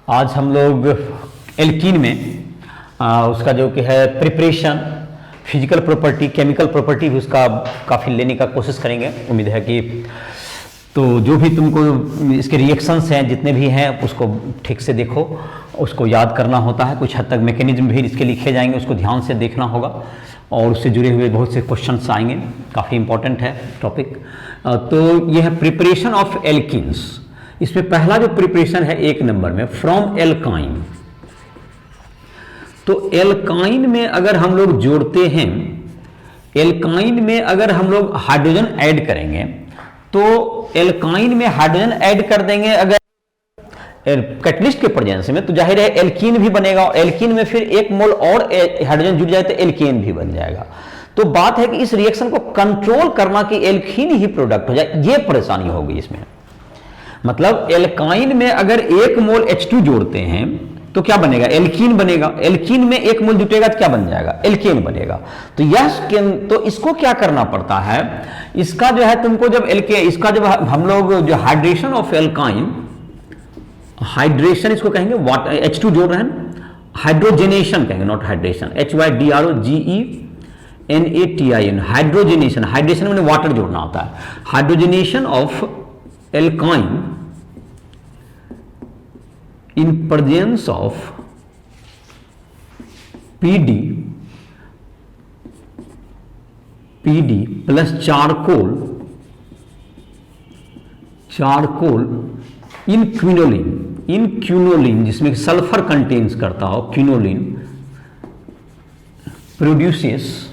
आज हम लोग एल्कीन में उसका जो कि है preparation, physical property, chemical property भी उसका काफ़ी लेने का कोशिश करेंगे। उम्मीद है कि तो जो भी तुमको इसके रिएक्शंस हैं जितने भी हैं उसको ठीक से देखो, उसको याद करना होता है। कुछ हद तक मैकेनिज्म भी इसके लिखे जाएंगे, उसको ध्यान से देखना होगा और उससे जुड़े हुए बहुत से क्वेश्चंस आएंगे। काफ़ी इंपॉर्टेंट है टॉपिक। तो यह है प्रिपरेशन ऑफ एल्कीन्स। इसमें पहला जो प्रिपरेशन है 1 नंबर में, फ्रॉम एल्काइन। तो एल्काइन में अगर हम लोग जोड़ते हैं, एल्काइन में अगर हम लोग हाइड्रोजन ऐड करेंगे तो एल्काइन में हाइड्रोजन ऐड कर देंगे अगर कैटलिस्ट के प्रेजेंस में, तो जाहिर है एल्कीन भी बनेगा और एल्कीन में फिर 1 मोल और हाइड्रोजन जुड़ जाए तो एल्केन भी बन जाएगा। तो बात है कि इस रिएक्शन को कंट्रोल करना कि एल्कीन ही प्रोडक्ट हो जाए, ये परेशानी होगी इसमें। मतलब एल्काइन में अगर 1 मोल H2 जोड़ते हैं तो क्या बनेगा? एल्कीन बनेगा। एल्कीन में 1 मोल जुटेगा तो क्या बन जाएगा? एल्केन बनेगा। तो इसको क्या करना पड़ता है, इसका जो है तुमको जब इसका जब हम लोग जो हाइड्रेशन ऑफ एल्काइन, हाइड्रेशन इसको कहेंगे, वाटर H2 जोड़ रहे हैं, हाइड्रोजनेशन कहेंगे, not hydration, HYDROGENATIN, hydrogenation. Hydration में वाटर जोड़ना होता है। Hydrogenation of alkyne in presence of PD plus charcoal in quinoline, जिसमें सल्फर कंटेन्स करता हो, क्विनोलिन प्रोड्यूसेस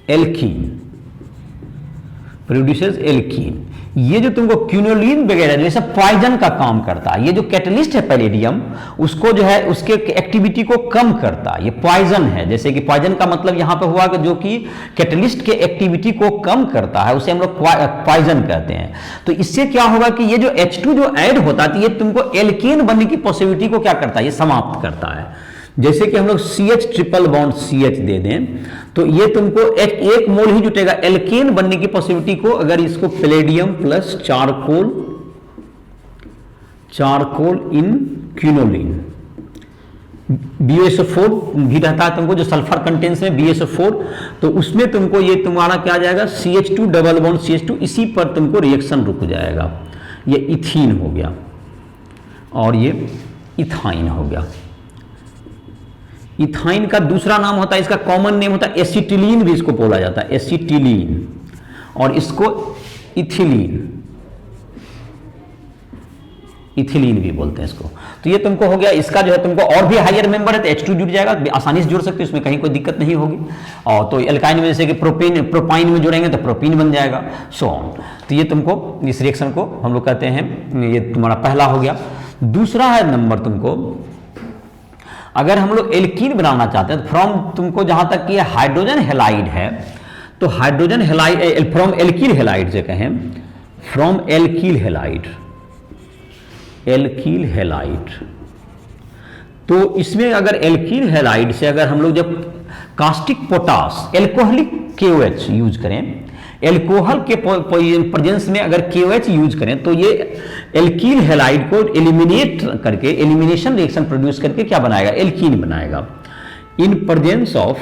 एल्कीन। ये जो तुमको क्विनोलिन वगैरह जैसे पॉइजन का काम करता है, ये जो कैटलिस्ट है पैलेडियम, उसको जो है उसके एक्टिविटी को कम करता है। ये पॉइजन है, जैसे कि पॉइजन का मतलब यहां पे हुआ कि जो कि कैटलिस्ट के एक्टिविटी को कम करता है, उसे हम लोग पॉइजन कहते हैं। तो इससे क्या होगा कि ये जो H2 जो ऐड होता है, ये तुमको एल्केन बनने की पॉसिबिलिटी को क्या करता है? ये समाप्त करता है। जैसे कि हम लोग CH ट्रिपल बॉन्ड CH दे दें तो ये तुमको 1 मोल ही जुटेगा। एल्केन बनने की पॉसिबिलिटी को अगर इसको पैलेडियम प्लस चारकोल इन क्विनोलिन, BSO4 भी रहता है तुमको, जो सल्फर कंटेंस में BSO4, तो उसमें तुमको ये तुम्हारा क्या आ जाएगा? CH2 डबल बॉन्ड CH2, इसी पर तुमको रिएक्शन रुक जाएगा। ये इथीन हो गया और ये इथाइन हो गया। इथाइन का दूसरा नाम होता है, इसका कॉमन नेम होता है एसिटिलीन, भी इसको बोला जाता है एसिटिलीन, और इसको इथिलीन भी बोलते हैं इसको। तो ये तुमको हो गया। इसका जो है तुमको और भी हायर मेंबर है तो H2 जुड़ जाएगा, आसानी से जुड़ सकते हो, इसमें कहीं कोई दिक्कत नहीं होगी। और तो एल्काइन में जैसे कि प्रोपाइन में जुड़ेंगे तो प्रोपीन बन जाएगा, सो ऑन। तो ये तुमको इस रिएक्शन को हम लोग कहते हैं, ये तुम्हारा पहला हो गया। दूसरा है नंबर तुमको, अगर हम लोग एल्कीन बनाना चाहते हैं तो फ्रॉम तुमको जहां तक कि हाइड्रोजन हेलाइड है, तो हाइड्रोजन हेलाइड फ्रॉम एल्कील हेलाइड से कहें, फ्रॉम एल्कील हेलाइड, तो इसमें अगर एल्कील हेलाइड से अगर हम लोग जब caustic potash, alcoholic KOH use करें, एल्कोहल के प्रेजेंस में अगर KOH यूज करें, तो ये एल्कील हेलाइड को एलिमिनेट करके, एलिमिनेशन रिएक्शन प्रोड्यूस करके क्या बनाएगा? एल्कीन बनाएगा। In presence of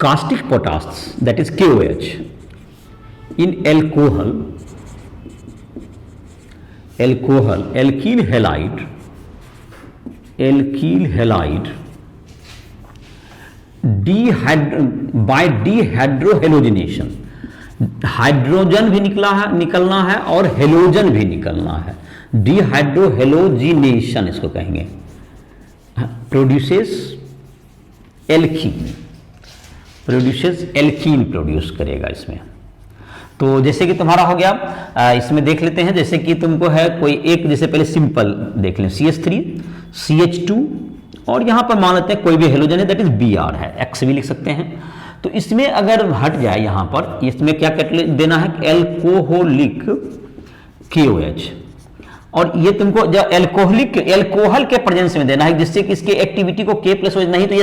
caustic potash, that is KOH, in alkyl halide by dehydrohalogenation, hydrogen भी निकलना है और हेलोजन भी निकलना है, डीहाइड्रोहेलोजिनेशन इसको कहेंगे, प्रोड्यूसेस एल्कीन प्रोड्यूस करेगा इसमें। तो जैसे कि तुम्हारा हो गया, इसमें देख लेते हैं, जैसे कि तुमको है कोई एक, जैसे पहले सिंपल देख लें, CH3 CH2, और यहां पर मान लेते हैं कोई भी हेलोजन है, दैट इज Br है, X भी लिख सकते हैं। तो इसमें अगर हट जाए यहां पर, इसमें क्या देना है? एल्कोहलिक KOH, और ये तुमको जो एल्कोहल के प्रेजेंस में देना है, जिससे कि इसकी एक्टिविटी को K+ हो, नहीं तो ये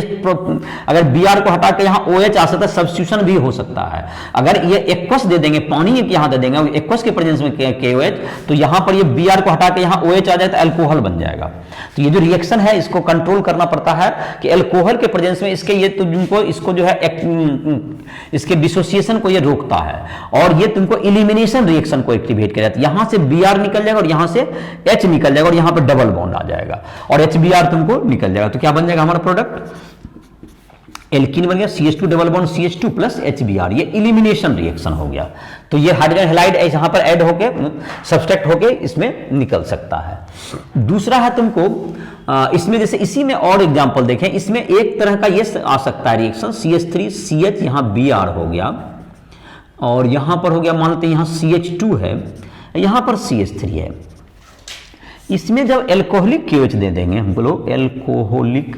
अगर Br को हटा के यहाँ OH आ सकता है, सब्स्टिट्यूशन भी हो सकता है। अगर ये एक्वस दे देंगे, पानी यहाँ दे देंगे एक्वस के प्रेजेंस में KOH, तो यहाँ पर ये Br को हटा के यहाँ OH आ जाए तो एल्कोहल बन जाएगा। तो ये जो रिएक्शन है इसको कंट्रोल करना पड़ता है कि एल्कोहल के प्रेजेंस में इसके ये तुमको इसको जो है इसके डिसोसिएशन को ये रोकता है और ये तुमको इलिमिनेशन रिएक्शन को एक्टिवेट कर जाता है। यहां से Br निकल जाएगा और यहां से H निकल जाएगा और यहां पर डबल बॉन्ड आ जाएगा और HBr तुमको निकल जाएगा। तो क्या बन जाएगा हमारा प्रोडक्ट? एल्कीन बन गया, CH2 double bond CH2 plus HBr, ये इलिमिनेशन रिएक्शन हो गया। तो ये हाइड्रोजन हैलाइड यहां पर ऐड होके सब्सट्रैक्ट होके इसमें निकल सकता है। दूसरा है तुमको इसमें जैसे इसी में और एग्जांपल देखें, इसमें एक तरह का ये आ सकता है रिएक्शन CH3CH, यहां Br हो गया और यहां पर हो गया मान लेते हैं यहां CH2 है, यहां पर CH3 है। इसमें जब एल्कोहलिक KOH दे देंगे, हम बोलो एल्कोहलिक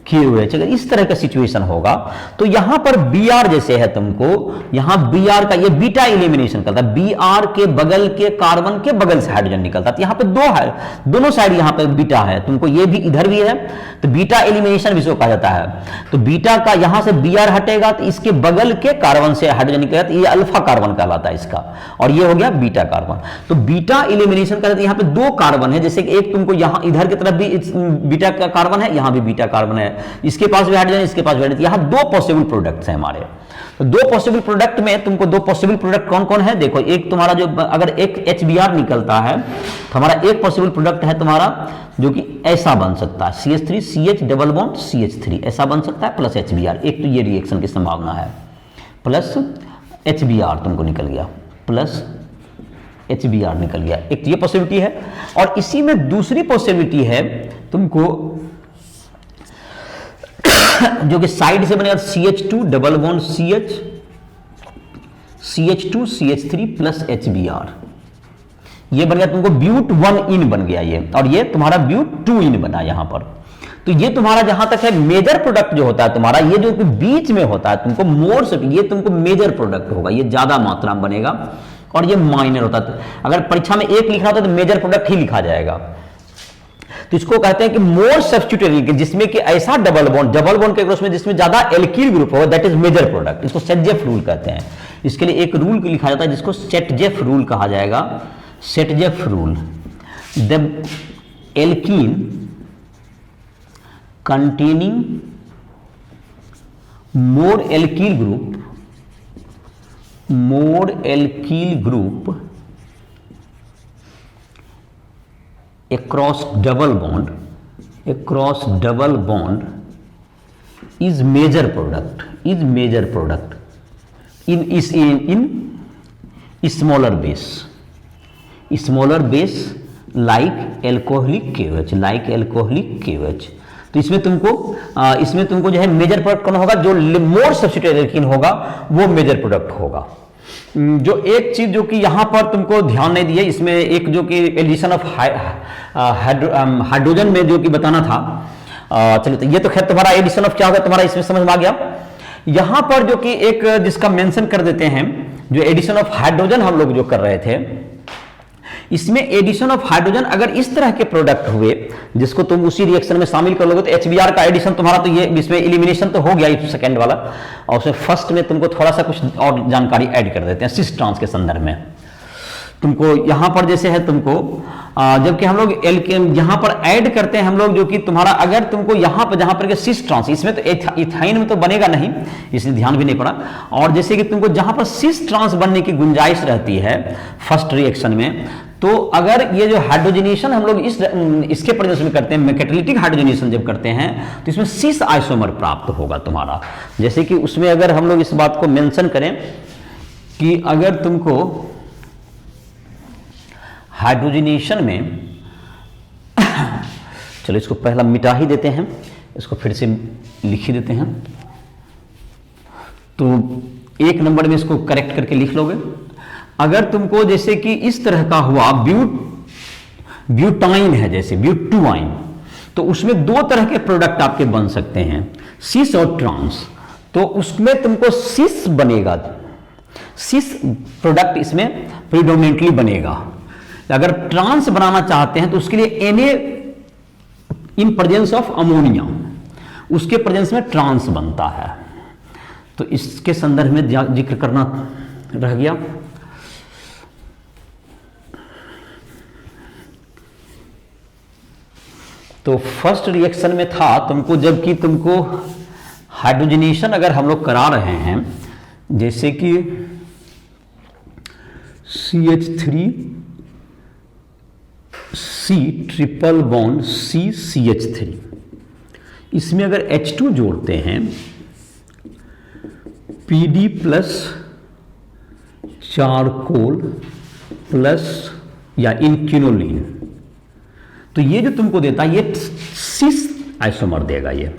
KOH, अगर इस तरह का सिचुएशन होगा तो यहां पर Br जैसे है तुमको, यहां Br का ये बीटा एलिमिनेशन करता है, Br के बगल के कार्बन के बगल से हाइड्रोजन निकलता है। तो यहां पे दो है, दोनों साइड यहां पे बीटा है, तुमको ये भी इधर भी है, तो बीटा एलिमिनेशन भी इसको कहा जाता है। तो बीटा का यहां से Br हटेगा तो इसके बगल के कार्बन से हाइड्रोजन निकलेगा, तो ये अल्फा कार्बन कहलाता है इसका, और ये हो गया बीटा कार्बन। तो बीटा एलिमिनेशन करते यहां पे दो कार्बन है, जैसे कि एक तुमको यहां इधर की तरफ भी बीटा का कार्बन है, यहां भी बीटा कार्बन है, इसके पास भी हाइड्रोजन, इसके पास भी हाइड्रोजन, यहां दो पॉसिबल प्रोडक्ट्स हैं हमारे। तो दो पॉसिबल प्रोडक्ट में तुमको दो पॉसिबल प्रोडक्ट कौन कौन है देखो, एक तुम्हारा जो अगर एक HBr निकलता है तो हमारा एक पॉसिबल प्रोडक्ट है तुम्हारा जो कि ऐसा बन सकता है CH3CH डबल बॉन्ड CH3 ऐसा बन सकता है प्लस HBr, एक तो ये रिएक्शन की संभावना है, प्लस HBr तुमको निकल गया, प्लस HBr निकल गया, एक तो ये पॉसिबिलिटी है। और इसी में दूसरी पॉसिबिलिटी है तुमको जो कि साइड से बनेगा CH2 double bond CH, CH2 CH3 plus HBr, ये बन गया तुमको ब्यूट 1 इन बन गया ये, और ये तुम्हारा ब्यूट 2 इन बना यहां पर। तो ये तुम्हारा जहां तक है मेजर प्रोडक्ट जो होता है तुम्हारा, ये जो बीच में होता है तुमको मोर से, ये तुमको मेजर प्रोडक्ट होगा, ये ज्यादा मात्रा में बनेगा और ये माइनर होता है। अगर परीक्षा में एक लिखना होता है तो मेजर प्रोडक्ट ही लिखा जाएगा। तो इसको कहते हैं कि मोर सब्स्टिट्यूटेड, जिसमें कि ऐसा डबल बॉन्ड के क्रॉस में जिसमें ज्यादा एल्कील ग्रुप हो, दैट इज मेजर प्रोडक्ट। इसको सेटजेफ रूल कहते हैं। इसके लिए एक रूल लिखा जाता है जिसको सेटजेफ रूल कहा जाएगा। Saytzeff rule, the alkene containing more alkyl group across double bond is major product in smaller base like alcoholic KOH। तो इसमें तुमको जो है मेजर प्रोडक्ट कौन होगा, जो मोर सब्स्टिट्यूटेड एल्कीन होगा वो मेजर प्रोडक्ट होगा। जो एक चीज जो कि यहां पर तुमको ध्यान नहीं दिए, इसमें एक जो कि एडिशन ऑफ हाइड्रोजन में जो कि बताना था, चलो तो ये तो खैर तुम्हारा एडिशन ऑफ क्या होगा तुम्हारा इसमें समझ में आ गया। यहां पर जो कि एक जिसका मेंशन कर देते हैं, जो एडिशन ऑफ हाइड्रोजन हम लोग जो कर रहे थे, इसमें एडिशन ऑफ हाइड्रोजन अगर इस तरह के प्रोडक्ट हुए जिसको तुम उसी रिएक्शन में शामिल कर लोगे, तो HBr का एडिशन तुम्हारा, तो ये इसमें एलिमिनेशन तो हो गया सेकंड वाला, और उसमें फर्स्ट में तुमको थोड़ा सा कुछ और जानकारी ऐड कर देते हैं सिस ट्रांस के संदर्भ में। तुमको यहां पर जैसे है तुमको जबकि हम लोग यहां पर ऐड करते हैं हम लोग जो कि तुम्हारा अगर तुमको यहां पर जहां पर सिस ट्रांस, इसमें तो इथाइन में तो बनेगा नहीं इसलिए ध्यान भी नहीं पड़ा, और जैसे कि तुमको जहां पर सिस ट्रांस बनने की गुंजाइश रहती है फर्स्ट रिएक्शन में, तो अगर ये जो हाइड्रोजनेशन हम लोग इसके प्रेजेंस में करते हैं, कैटालिटिक हाइड्रोजनेशन जब करते हैं तो इसमें सिस आइसोमर प्राप्त होगा तुम्हारा। जैसे कि उसमें अगर हम लोग इस बात को मेंशन करें कि अगर तुमको हाइड्रोजनेशन में चलो इसको पहला मिटा ही देते हैं, इसको फिर से लिख ही देते हैं, तो 1 नंबर में इसको करेक्ट करके लिख लोगे। अगर तुमको जैसे कि इस तरह का हुआ ब्यूटाइन है, जैसे ब्यूटुआइन, तो उसमें 2 तरह के प्रोडक्ट आपके बन सकते हैं, सिस और ट्रांस। तो उसमें तुमको सिस बनेगा, सिस प्रोडक्ट इसमें प्रीडोमिनेंटली बनेगा। अगर ट्रांस बनाना चाहते हैं तो उसके लिए Na in presence of ammonia, उसके प्रेजेंस में ट्रांस बनता है। तो इसके संदर्भ में जिक्र करना रह गया। तो फर्स्ट रिएक्शन में था तुमको, जबकि तुमको हाइड्रोजनेशन अगर हम लोग करा रहे हैं, जैसे कि CH3C ट्रिपल बॉन्ड CCH3, इसमें अगर H2 जोड़ते हैं PD प्लस चारकोल प्लस या इनक्विनोलिन, तो ये जो तुमको देता है ये सिस आइसोमर देगा। ये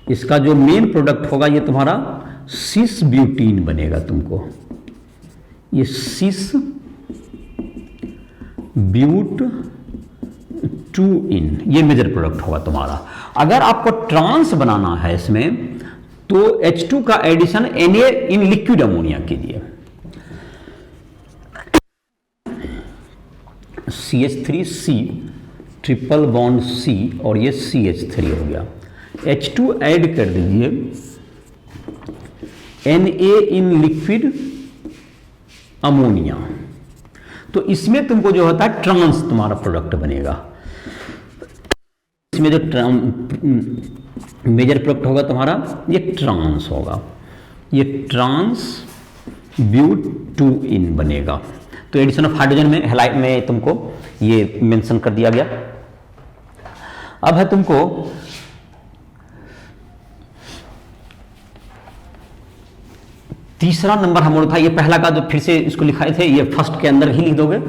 इसका जो मेन प्रोडक्ट होगा ये तुम्हारा सिस ब्यूटीन बनेगा तुमको, ये सिस ब्यूट 2-इन, ये मेजर प्रोडक्ट होगा तुम्हारा। अगर आपको ट्रांस बनाना है इसमें तो H2 का एडिशन Na इन लिक्विड अमोनिया कीजिए। CH3C ट्रिपल बॉन्ड C और ये CH3 हो गया, H2 ऐड कर दीजिए Na इन लिक्विड अमोनिया, तो इसमें तुमको जो होता है ट्रांस तुम्हारा प्रोडक्ट बनेगा। इसमें जो मेजर प्रोडक्ट होगा तुम्हारा ये ट्रांस होगा, ये ट्रांस ब्यूट 2-इन बनेगा। तो एडिशन ऑफ हाइड्रोजन में हैलाइड में तुमको ये मेंशन कर दिया गया। अब है तुमको तीसरा नंबर हम लोग था, ये पहला का जो फिर से इसको लिखाए थे ये फर्स्ट के अंदर ही लिख दोगे,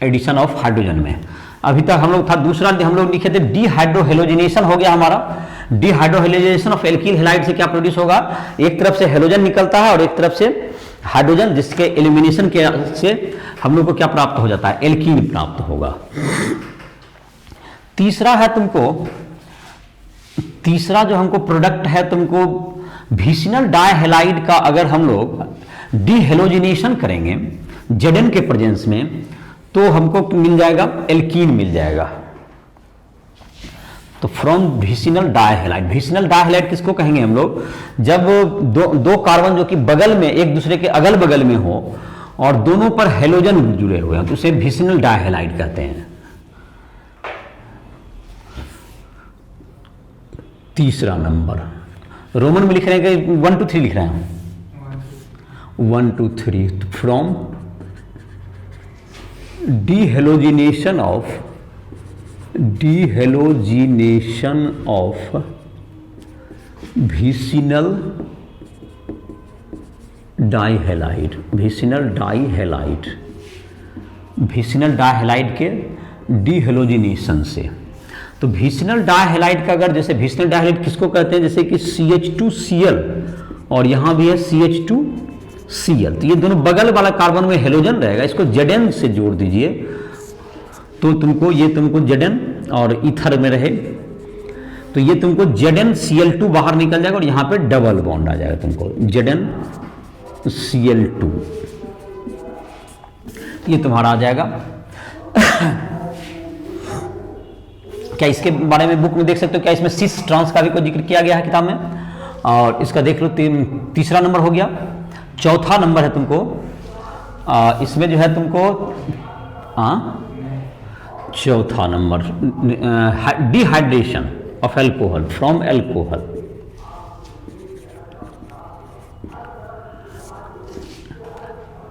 एडिशन ऑफ हाइड्रोजन में। अभी तक हम लोग था दूसरा हम लोग लिखे थे डीहाइड्रोहेलोजिनेशन हो गया हमारा। डीहाइड्रोहेलोजिनेशन ऑफ एल्कील हैलाइड से क्या प्रोड्यूस होगा, एक तरफ से हेलोजन निकलता है और एक तरफ से हाइड्रोजन, जिसके एलिमिनेशन के से हम लोग को क्या प्राप्त हो जाता है, एल्कीन प्राप्त होगा। तीसरा है तुमको, तीसरा जो हमको प्रोडक्ट है तुमको विसिनल डाइहैलाइड का, अगर हम लोग डीहेलोजिनेशन करेंगे Zn के प्रेजेंस में तो हमको मिल जाएगा एल्कीन मिल जाएगा। तो फ्रॉम विसिनल डाइहैलाइड, विसिनल डाइहैलाइड किसको कहेंगे हम लोग, जब दो कार्बन जो कि बगल में एक दूसरे के अगल बगल में हो और दोनों पर हेलोजन जुड़े हुए हैं तो उसे विसिनल डाइहैलाइड कहते हैं। तीसरा नंबर रोमन में लिख रहे हैं कि 1 2 3 लिख रहे हैं, 1 2 3 फ्रॉम डीहेलोजिनेशन ऑफ विसिनल डाइहैलाइड, विसिनल डाइहैलाइड के डीहेलोजिनेशन से। तो विसिनल डाइहैलाइड का अगर, जैसे विसिनल डाइहैलाइड किसको कहते हैं, जैसे कि CH2Cl और यहां भी है CH2Cl, तो ये दोनों बगल वाला कार्बन में हेलोजन रहेगा, इसको Zn से जोड़ दीजिए तो तुमको ये तुमको Zn और ईथर में रहे तो ये तुमको ZnCl2 बाहर निकल जाएगा और यहां पे डबल बॉन्ड आ जाएगा तुमको ZnCl2, ये तुम्हारा आ जाएगा। क्या इसके बारे में बुक में देख सकते हो, क्या इसमें सिस ट्रांस का भी कोई जिक्र किया गया है किताब में, और इसका देख लो। तीसरा नंबर हो गया। चौथा नंबर है तुमको इसमें जो है तुमको चौथा number dehydration of alcohol from alcohol.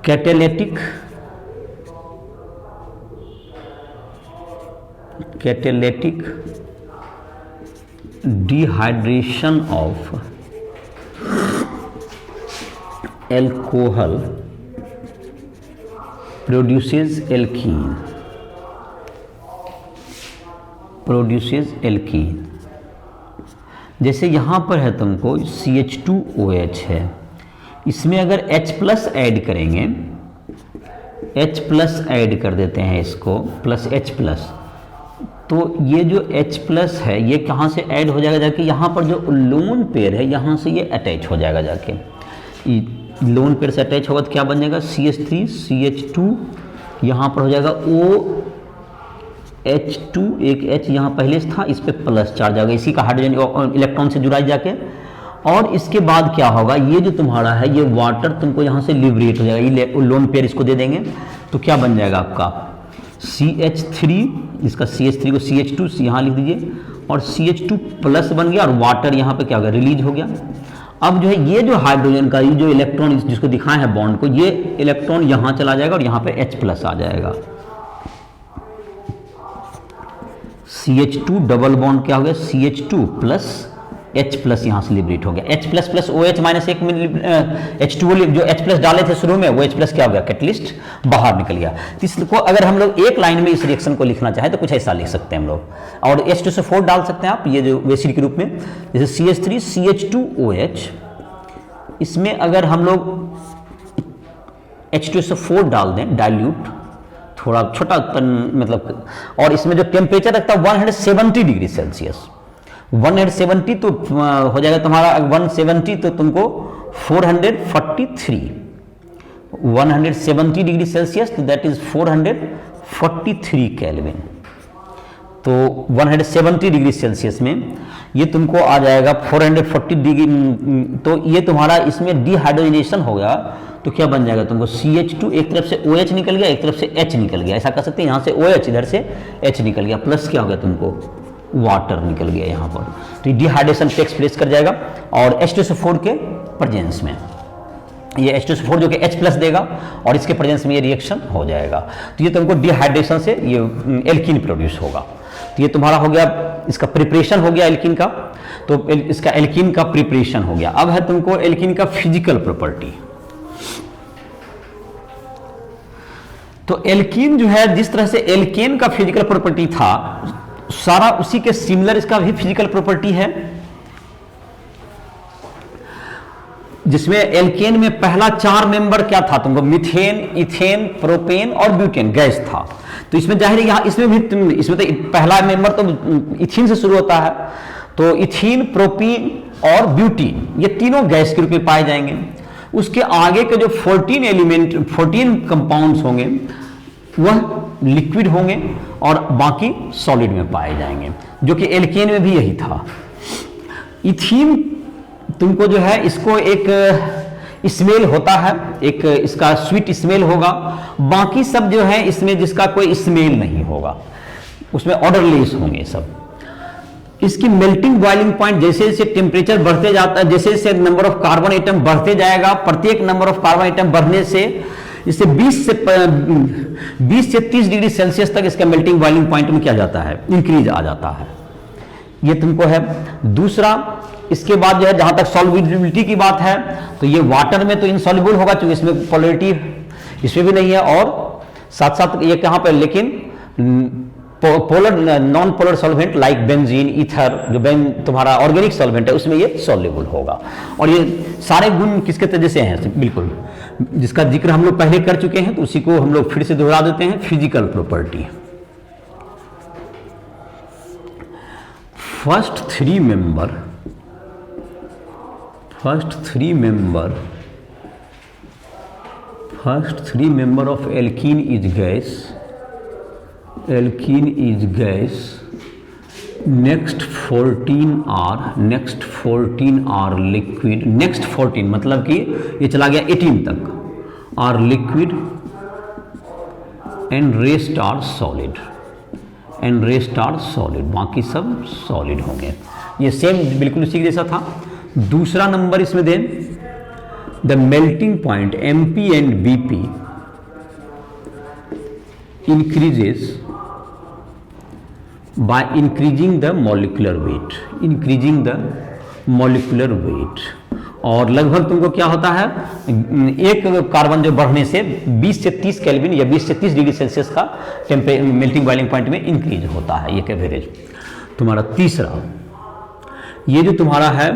Catalytic dehydration of alcohol produces alkene. जैसे यहां पर है तुमको CH2OH है, इसमें अगर H+ ऐड करेंगे, H+ ऐड कर देते हैं इसको प्लस H+, तो ये जो H+ है ये कहाँ से ऐड हो जाएगा, जाके यहाँ पर जो लोन पेयर है यहाँ से ये अटैच हो जाएगा, जाके लोन पेयर से अटैच होगा तो क्या बन जाएगा CH3CH2 यहाँ पर हो जाएगा OH2, एक H यहाँ पहले से था, इस पे प्लस चार्ज आएगा, इसी का हाइड्रोजन इलेक्ट्रॉन से जुड़ा जाके। और इसके बाद क्या होगा, ये जो तुम्हारा है ये वाटर तुमको यहाँ से लिबरेट हो जाएगा, ये लोन पेयर इसको दे देंगे तो क्या बन जाएगा आपका CH3, इसका CH3 को CH2 यहाँ लिख दीजिए, और CH2 प्लस बन गया, और वाटर यहाँ पे क्या हो गया, रिलीज हो गया। अब जो है ये जो हाइड्रोजन का ये जो इलेक्ट्रॉन जिसको दिखाए हैं बॉन्ड को, ये इलेक्ट्रॉन यहाँ चला जाएगा और यहाँ पे H प्लस आ जाएगा। CH2 डबल बॉन्ड क्या हो गया, CH2 प्लस H प्लस यहाँ से लिबरेट हो गया, H plus plus OH minus एक में H2 जो H प्लस डाले थे शुरू में, वो H प्लस क्या हो गया, कैटलिस्ट बाहर निकल गया। तो इसको अगर हम लोग एक लाइन में इस रिएक्शन को लिखना चाहें तो कुछ ऐसा लिख सकते हैं हम लोग, और H2SO4 डाल सकते हैं आप, ये जो एसिड के रूप में, जैसे CH3 CH2OH, इसमें अगर हम लोग H2SO4 डाल दें डाइल्यूट, थोड़ा छोटा मतलब, और इसमें जो टेम्परेचर रखता है 170 डिग्री सेल्सियस, 170 तो हो जाएगा तुम्हारा 170 तो तुमको 443, 170 डिग्री सेल्सियस तो दैट इज 443 केल्विन। तो 170 डिग्री सेल्सियस में ये तुमको आ जाएगा 440 डिग्री, तो ये तुम्हारा इसमें डिहाइड्रोजनेशन हो गया, तो क्या बन जाएगा तुमको CH2, एक तरफ से OH निकल गया, एक तरफ से H निकल गया, ऐसा कर सकते हैं, यहाँ से OH इधर से H निकल गया, प्लस क्या हो गया तुमको वाटर निकल गया यहाँ पर, तो ये डिहाइड्रेशन टेक्स प्लेस कर जाएगा। और H2SO4 के प्रेजेंस में ये H2SO4 जो कि H प्लस देगा, और इसके प्रेजेंस में ये रिएक्शन हो जाएगा, तो ये तुमको डिहाइड्रेशन से ये एल्कीन प्रोड्यूस होगा। तो ये तुम्हारा हो गया, इसका प्रिपरेशन हो गया एल्कीन का, तो इसका एल्कीन का प्रिपरेशन हो गया। अब है तुमको एल्कीन का फिजिकल प्रॉपर्टी। तो एल्कीन जो है, जिस तरह से एल्केन का फिजिकल प्रॉपर्टी था, सारा उसी के सिमिलर इसका भी फिजिकल प्रॉपर्टी है, जिसमें एल्केन में पहला 4 मेंबर क्या था तुमको, मीथेन, इथेन, प्रोपेन और ब्यूटेन गैस था। तो इसमें जाहिर है यहाँ इसमें भी, इसमें तो पहला मेंबर तो इथीन से शुरू होता है, तो इथीन, प्रोपीन और ब्यूटीन ये तीनों गैस के रूप में पाए जाएंगे। उसके आगे के जो 14 एलिमेंट, 14 कंपाउंड्स होंगे वह लिक्विड होंगे और बाकी सॉलिड में पाए जाएंगे, जो कि एल्केन में भी यही था। इथीन तुमको जो है इसको एक स्मेल होता है, एक इसका स्वीट स्मेल होगा, बाकी सब जो है इसमें जिसका कोई स्मेल नहीं होगा, उसमें ऑर्डरलेस होंगे सब। इसकी मेल्टिंग बॉइलिंग पॉइंट जैसे जैसे टेम्परेचर बढ़ते जाता है, जैसे जैसे नंबर ऑफ कार्बन आइटम बढ़ते जाएगा, प्रत्येक नंबर ऑफ कार्बन आइटम बढ़ने से इससे 20 से 30 डिग्री सेल्सियस तक इसका मेल्टिंग बॉइलिंग पॉइंट में क्या जाता है, इंक्रीज आ जाता है। ये तुमको है। दूसरा, इसके बाद जो है जहां तक सॉल्युबिलिटी की बात है, तो ये वाटर में तो इनसॉल्युबल होगा क्योंकि इसमें पोलरिटी इसमें भी नहीं है, और साथ साथ ये कहां पर, लेकिन polar non polar solvent like benzene, ether, जो तुम्हारा ऑर्गेनिक सॉल्वेंट है उसमें ये सॉल्युबल होगा। और ये सारे गुण किसके तरह से हैं, बिल्कुल जिसका जिक्र हम लोग पहले कर चुके हैं, तो उसी को हम लोग फिर से दोहरा देते हैं। Physical property, first three member of alkene is gas, next 14 are liquid, next 14 मतलब कि ये चला गया 18 तक, are liquid and rest are solid, बाकी सब सॉलिड होंगे। ये सेम बिल्कुल उसी जैसा था। दूसरा नंबर इसमें दें, the melting point MP and BP increases by increasing the molecular weight, और लगभग तुमको क्या होता है, एक कार्बन जो बढ़ने से 20 से 30 केल्विन या 20 से 30 डिग्री सेल्सियस का मेल्टिंग बॉइलिंग पॉइंट में इंक्रीज होता है, ये एवरेज तुम्हारा। तीसरा, ये जो तुम्हारा है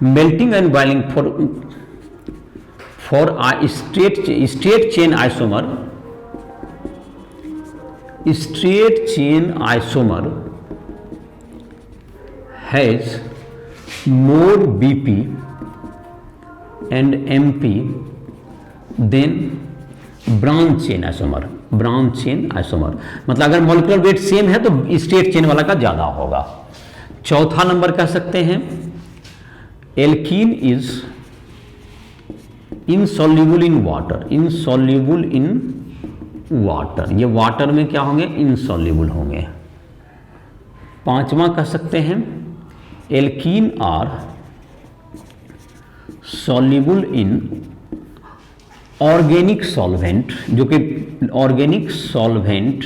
melting and boiling for straight chain isomer has more BP and MP than branch chain isomer। Branch chain isomer, मतलब अगर मॉलिक्यूलर वेट सेम है तो स्ट्रेट चेन वाला का ज्यादा होगा। चौथा नंबर कह सकते हैं alkene is insoluble in water, insoluble in water, ये वाटर में क्या होंगे, इनसॉल्युबल होंगे। पांचवा कह सकते हैं alkene are soluble in organic solvent, जो कि organic solvent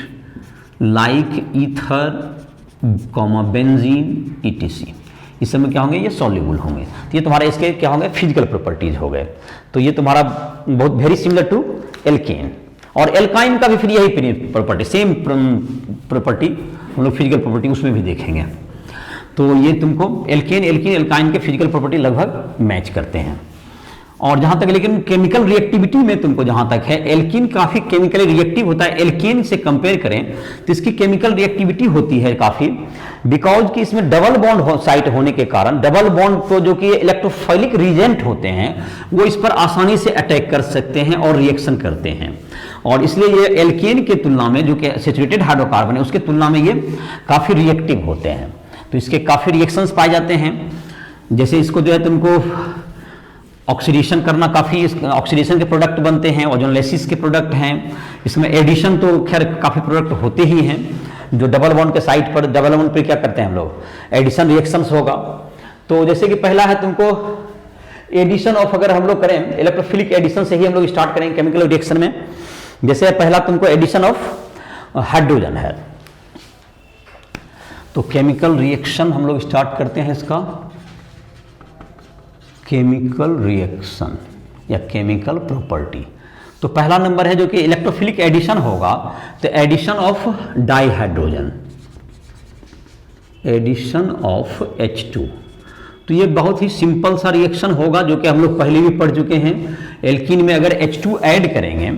like ether, benzene, ETC, इस समय क्या होंगे, ये सॉल्युबल होंगे। तो ये तुम्हारे इसके क्या होंगे, फिजिकल प्रॉपर्टीज हो गए। तो ये तुम्हारा बहुत वेरी सिमिलर टू एल्केन। और एल्काइन का भी फिर यही प्रॉपर्टी, सेम प्रॉपर्टी हम लोग फिजिकल प्रॉपर्टी उसमें भी देखेंगे। तो ये तुमको एल्केन, एल्कीन, एल्काइन के फिजिकल प्रॉपर्टी लगभग मैच करते हैं। और जहां तक लेकिन केमिकल रिएक्टिविटी में तुमको जहां तक है, एल्कीन काफी केमिकली रिएक्टिव होता है। एल्केन से कंपेयर करें तो इसकी केमिकल रिएक्टिविटी होती है काफी, बिकॉज कि इसमें डबल बॉन्ड साइट होने के कारण, डबल बॉन्ड तो जो कि इलेक्ट्रोफाइलिक रीजेंट होते हैं वो इस पर आसानी से अटैक कर सकते हैं और रिएक्शन करते हैं। और इसलिए ये एल्केन के तुलना में, जो कि सैचुरेटेड हाइड्रोकार्बन है, उसके तुलना में ये काफी रिएक्टिव होते हैं। तो इसके काफी रिएक्शंस पाए जाते हैं। जैसे इसको जो है तुमको ऑक्सीडेशन करना, काफी ऑक्सीडेशन के प्रोडक्ट बनते हैं, ओजोनलेसिस के प्रोडक्ट हैं। इसमें एडिशन तो खैर काफी प्रोडक्ट होते ही हैं, जो डबल बॉन्ड के साइड पर, डबल बॉन्ड पे क्या करते हैं हम लोग, एडिशन रिएक्शंस होगा। तो जैसे कि पहला है तुमको एडिशन ऑफ, अगर हम लोग करें इलेक्ट्रोफिलिक एडिशन से ही हम लोग स्टार्ट करेंगे केमिकल रिएक्शन में। जैसे पहला तुमको एडिशन ऑफ हाइड्रोजन है, तो केमिकल रिएक्शन हम लोग स्टार्ट करते हैं इसका, केमिकल रिएक्शन या केमिकल प्रॉपर्टी। तो पहला नंबर है जो कि इलेक्ट्रोफिलिक एडिशन होगा, तो addition of dihydrogen, addition of H2। तो ये बहुत ही सिंपल सा रिएक्शन होगा जो कि हम लोग पहले भी पढ़ चुके हैं। एल्कीन में अगर H2 ऐड करेंगे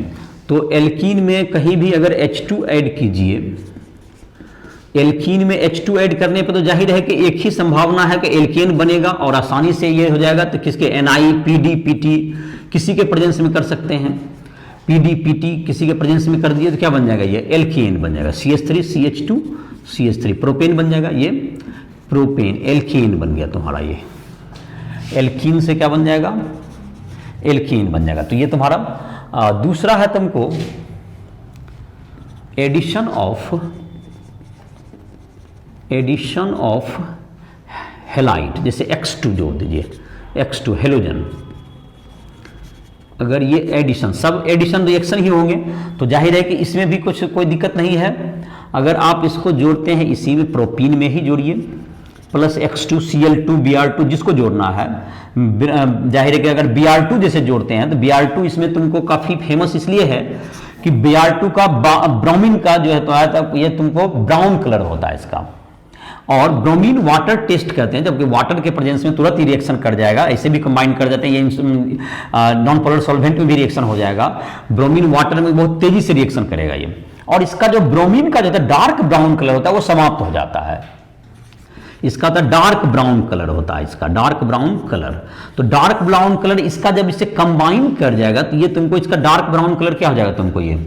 तो एल्कीन में कहीं भी अगर H2 ऐड कीजिए, एल्कीन में H2 ऐड करने पर तो जाहिर है कि एक ही संभावना है कि एल्केन बनेगा और आसानी से ये हो जाएगा। तो किसके, Na, PD, PT किसी के प्रेजेंस में कर सकते हैं, PD, PT किसी के प्रेजेंस में कर दिए तो क्या बन जाएगा, ये एल्केन बन जाएगा। CH3 CH2 CH3 प्रोपेन बन जाएगा, ये प्रोपेन एल्केन बन गया तुम्हारा। ये एल्कीन से क्या बन जाएगा, एल्केन बन जाएगा। तो ये तुम्हारा दूसरा है तुमको एडिशन ऑफ हेलाइट, जैसे X2 जोड़ दीजिए, X2 हेलोजन। अगर ये एडिशन, सब एडिशन रिएक्शन ही होंगे तो जाहिर है कि इसमें भी कुछ कोई दिक्कत नहीं है। अगर आप इसको जोड़ते हैं इसी में, प्रोपीन में ही जोड़िए, प्लस X2Cl2 Br2 जिसको जोड़ना है। जाहिर है कि अगर Br2 जैसे जोड़ते हैं तो Br2 इसमें तुमको काफी फेमस इसलिए है कि Br2 का ब्रोमीन का जो है तो आया था, ये तुमको ब्राउन कलर होता है इसका। और ब्रोमीन वाटर टेस्ट करते हैं, जबकि वाटर के प्रेजेंस में तुरंत ही रिएक्शन कर जाएगा, ऐसे भी कंबाइन कर जाते हैं, ये नॉन पोलर सॉल्वेंट में भी रिएक्शन हो जाएगा। ब्रोमीन वाटर में बहुत तेजी से रिएक्शन करेगा ये। और इसका जो ब्रोमीन का जो है डार्क ब्राउन कलर होता है वो समाप्त हो जाता है। इसका तो डार्क ब्राउन कलर होता है, इसका डार्क ब्राउन कलर। तो डार्क ब्राउन कलर इसका जब इसे कंबाइन कर जाएगा तो ये तुमको इसका डार्क ब्राउन कलर क्या हो जाएगा, तुमको ये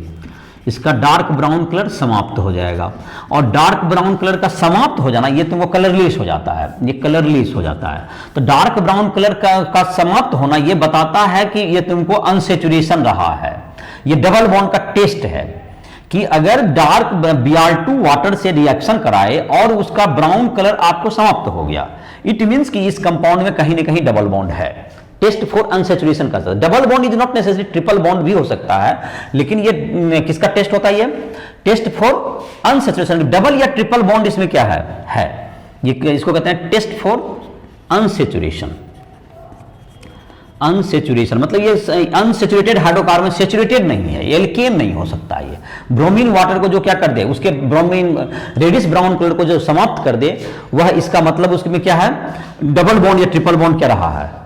इसका डार्क ब्राउन कलर समाप्त हो जाएगा। और डार्क ब्राउन कलर का समाप्त हो जाना ये तुमको कलरलेस हो जाता है, ये कलरलेस हो जाता है। तो डार्क ब्राउन कलर का समाप्त होना ये बताता है कि ये तुमको अनसेचुरेशन रहा है। ये डबल बॉन्ड का टेस्ट है कि अगर डार्क Br2 वाटर से रिएक्शन कराए और उसका ब्राउन कलर आपको समाप्त हो गया, इट मींस कि इस कंपाउंड में कहीं ना कहीं डबल बॉन्ड है। टेस्ट फॉर अनसेचुरेशन का double bond is not necessary, triple bond भी हो सकता है, लेकिन ये किसका टेस्ट होता है, ये टेस्ट फॉर अनसेचुरेशन। डबल या ट्रिपल बॉन्ड इसमें क्या है ये इसको कहते हैं टेस्ट फॉर अनसेचुरेशन। अनसेचुरेशन मतलब ये अनसेचुरेटेड हाइड्रोकार्बन, सेचुरेटेड नहीं है, एल्केन नहीं हो सकता। ये ब्रोमीन वाटर को जो क्या कर दे, उसके ब्रोमीन रेडिश ब्राउन कलर को जो समाप्त कर दे, वह इसका मतलब उसमें क्या है, डबल बॉन्ड या ट्रिपल बॉन्ड क्या रहा है।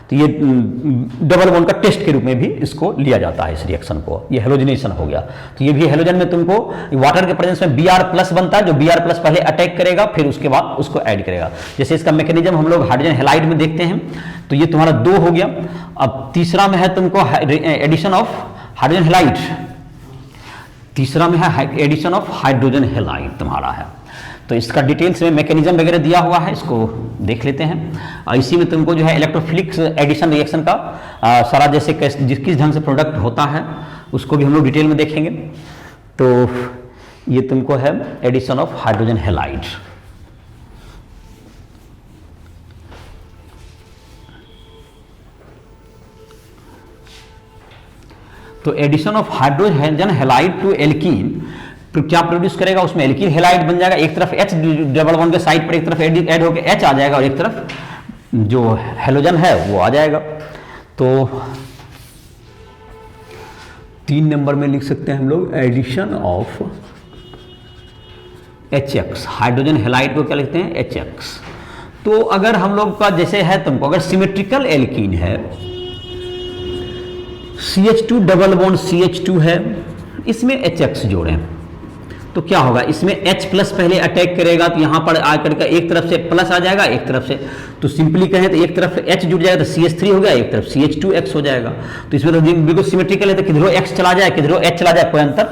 तो ये डबल बॉन्ड का टेस्ट के रूप में भी इसको लिया जाता है, इस रिएक्शन को। ये हेलोजनेशन हो गया। तो ये भी हेलोजन में तुमको वाटर के प्रेजेंस में Br+ बनता है, जो Br+ पहले अटैक करेगा फिर उसके बाद उसको ऐड करेगा। जैसे इसका मैकेनिज्म हम लोग हाइड्रोजन हैलाइड में देखते हैं। तो ये तुम्हारा 2 हो गया। अब तीसरा में है तुमको एडिशन ऑफ हाइड्रोजन हैलाइड। तीसरा में है एडिशन ऑफ हाइड्रोजन हैलाइड तुम्हारा है। तो इसका डिटेल्स में मैकेनिज्म वगैरह दिया हुआ है, इसको देख लेते हैं। और इसी में तुमको जो है इलेक्ट्रोफिलिक एडिशन रिएक्शन का सारा जैसे किस ढंग से प्रोडक्ट होता है उसको भी हम लोग डिटेल में देखेंगे। तो ये तुमको है एडिशन ऑफ हाइड्रोजन हैलाइड। तो addition of hydrogen halide to alkene क्या प्रोड्यूस करेगा, उसमें एल्कीन हैलाइड बन जाएगा। एक तरफ H डबल बॉन्ड के साइड पर एक तरफ ऐड होकर H आ जाएगा और एक तरफ जो हैलोजन है वो आ जाएगा। तो 3 नंबर में लिख सकते हैं हम लोग addition of HX, hydrogen halide को क्या लिखते हैं HX। तो अगर हम लोग का जैसे है तुमको अगर सिमेट्रिकल एल्कीन है, CH2 डबल बॉन्ड CH2 है, इसमें HX जोड़ें तो क्या होगा, इसमें H प्लस पहले अटैक करेगा तो यहां पर आकर का एक तरफ से प्लस आ जाएगा, एक तरफ से तो सिंपली कहें तो एक तरफ H जुड़ जाएगा तो CH3 हो गया, एक तरफ CH2X हो जाएगा। तो इसमें तो बिल्कुल सिमेट्रिकल है, तो किधरों X चला जाए किधरों H चला जाए कोई अंतर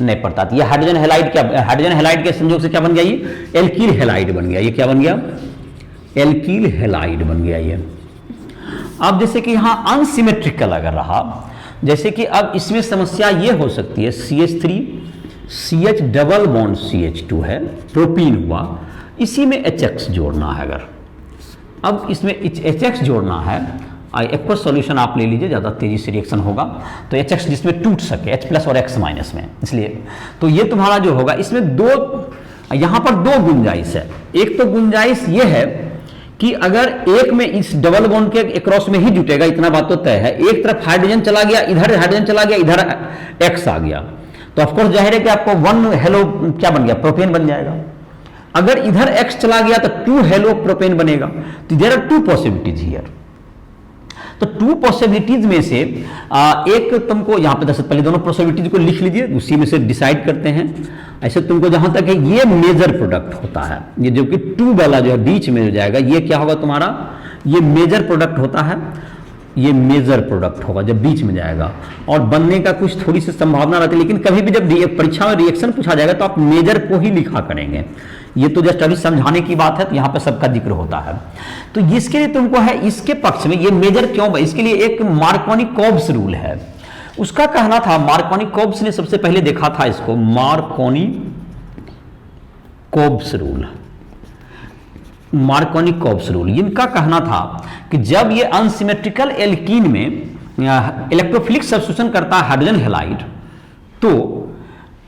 नहीं पड़ता। तो ये हाइड्रोजन हैलाइड क्या, हाइड्रोजन हैलाइड के संयोग से क्या बन गया, ये एल्कील हैलाइड बन गया। ये क्या बन गया, एल्कील हैलाइड बन गया ये। अब जैसे कि यहां अनसिमेट्रिकल अगर रहा, जैसे कि अब इसमें समस्या ये हो सकती है CH3 CH double bond CH2 है, प्रोपीन हुआ, इसी में HX जोड़ना है। अगर अब इसमें HX जोड़ना है, एक सॉल्यूशन आप ले लीजिए, ज़्यादा तेजी से रिएक्शन होगा। तो HX जिसमें टूट सके H प्लस और X माइनस में, इसलिए तो ये तुम्हारा जो होगा इसमें दो, यहाँ पर दो गुंजाइश है। एक तो गुंजाइश ये है कि अगर एक में इस डबल बॉन्ड के क्रॉस में ही जुटेगा, इतना बात तो तय है, एक तरफ हाइड्रोजन चला गया, इधर हाइड्रोजन चला गया, इधर X आ गया, तो ऑफकोर्स जाहिर है कि आपको 1 हेलो क्या बन गया, प्रोपेन बन जाएगा। अगर इधर X चला गया तो 2 हेलो प्रोपेन बनेगा। तो देयर आर 2 पॉसिबिलिटीज हियर। तो 2 पॉसिबिलिटीज में से एक तुमको यहां पे पहले दोनों पॉसिबिलिटीज को लिख लीजिए, उसी में से डिसाइड करते हैं। ऐसे तुमको जहां तक है ये मेजर प्रोडक्ट होता है, ये जो कि 2 वाला जो है बीच में हो जाएगा, ये क्या होगा तुम्हारा, ये मेजर प्रोडक्ट होता है, ये मेजर प्रोडक्ट होगा जब बीच में जाएगा। और बनने का कुछ थोड़ी सी संभावना रहती है, लेकिन कभी भी जब परीक्षा में रिएक्शन पूछा जाएगा तो आप मेजर को ही लिखा करेंगे। ये तो जस्ट अभी समझाने की बात है, तो यहाँ पे सबका जिक्र होता है। तो इसके लिए तुमको है, इसके पक्ष में ये मेजर क्यों, इसके लिए एक मार्कोनी-कोब्स रूल है। उसका कहना था, मार्कोनी-कोब्स ने सबसे पहले देखा था इसको, मार्कोनी-कोब्स रूल, मार्कोनी-कोब्स रूल। इनका कहना था कि जब ये अनसिमेट्रिकल एल्कीन में इलेक्ट्रोफिलिक सब्स्टिट्यूशन करता है हाइड्रोजन हैलाइड, तो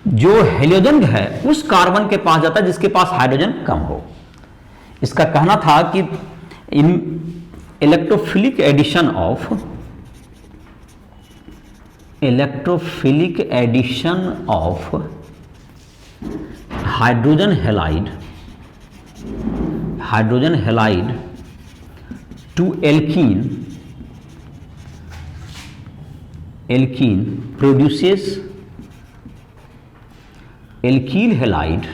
जो हेलोजन है उस कार्बन के पास जाता है जिसके पास हाइड्रोजन कम हो। इसका कहना था कि in electrophilic addition of hydrogen halide to alkene produces alkyl halide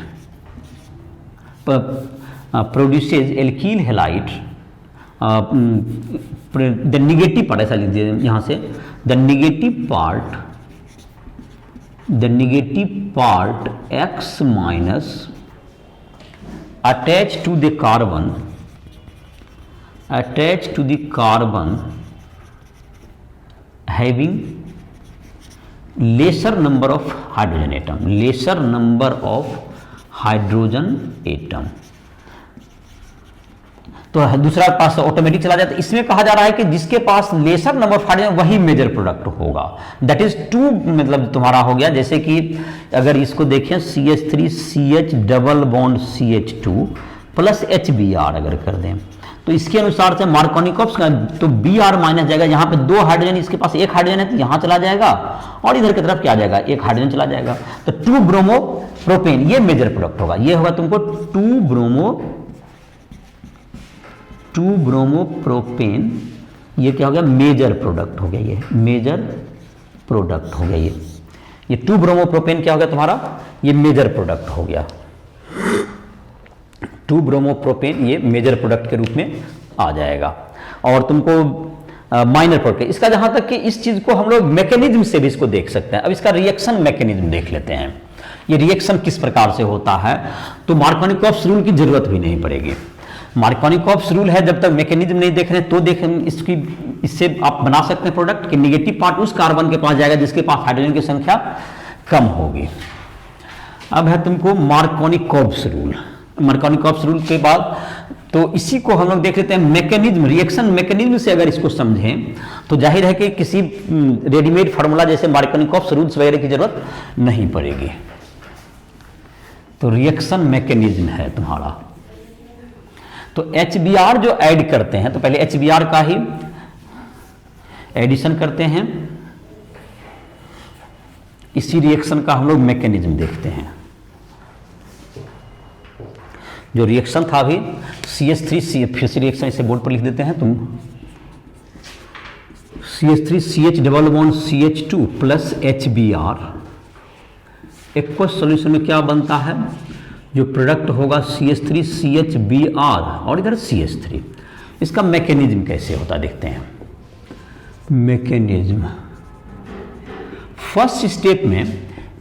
produces alkyl halide, the negative part ऐसा लिख दीजिए यहाँ से, the negative part X minus attached to the carbon having lesser number of hydrogen atom, तो दूसरा पास automatic चला जाता है। इसमें कहा जा रहा है कि जिसके पास लेसर नंबर ऑफ हाइड्रोजन वही मेजर प्रोडक्ट होगा, दैट इज 2, मतलब तुम्हारा हो गया। जैसे कि अगर इसको देखें CH3 CH double bond CH2 plus HBr अगर कर दें, तो इसके अनुसार से मार्कोनी-कोब्स का तो Br माइनस जाएगा, यहाँ पे 2 हाइड्रोजन, इसके पास 1 हाइड्रोजन है तो यहाँ चला जाएगा, और इधर की तरफ क्या आ जाएगा, 1 हाइड्रोजन चला जाएगा। तो 2 ब्रोमो प्रोपेन ये मेजर प्रोडक्ट होगा। ये होगा तुमको 2 ब्रोमो प्रोपेन, ये क्या हो गया, मेजर प्रोडक्ट हो गया, ये मेजर प्रोडक्ट हो गया। ये 2 ब्रोमो प्रोपेन क्या हो गया तुम्हारा, ये मेजर प्रोडक्ट हो गया। 2 ब्रोमो प्रोपेन ये मेजर प्रोडक्ट के रूप में आ जाएगा। और तुमको माइनर प्रोडक्ट है। इसका जहां तक कि इस चीज को हम लोग मैकेनिज्म से भी इसको देख सकते हैं। अब इसका रिएक्शन मैकेनिज्म देख लेते हैं, ये रिएक्शन किस प्रकार से होता है। तो मार्कोनिकॉफ्स रूल की जरूरत भी नहीं पड़ेगी। मार्कोनिकॉफ्स रूल है, जब तक मैकेनिज्म नहीं देख रहे तो देखें इसकी, इससे आप बना सकते हैं प्रोडक्ट कि निगेटिव पार्ट उस कार्बन के पास जाएगा जिसके पास हाइड्रोजन की संख्या कम होगी। अब है तुमको मार्कोनिकॉफ्स रूल। मार्कोनिकॉफ्स रूल के बाद तो इसी को हम लोग देख लेते हैं मैकेनिज्म, रिएक्शन मैकेनिज्म से अगर इसको समझें तो जाहिर है कि किसी रेडीमेड फार्मूला जैसे मार्कोनिकॉफ्स रूल्स वगैरह की जरूरत नहीं पड़ेगी। तो रिएक्शन मैकेनिज्म है तुम्हारा। तो HBr जो ऐड करते हैं, तो पहले HBr का ही एडिशन करते हैं, इसी रिएक्शन का हम लोग मैकेनिज्म देखते हैं। जो रिएक्शन था अभी CH3 फिर से रिएक्शन इसे बोर्ड पर लिख देते हैं तुम, CH3 double bond CH2 plus HBr। Aqueous solution में क्या बनता है, जो प्रोडक्ट होगा CH3 CHBr और इधर CH3। इसका मैकेनिज्म कैसे होता देखते हैं। मैकेनिज्म फर्स्ट स्टेप में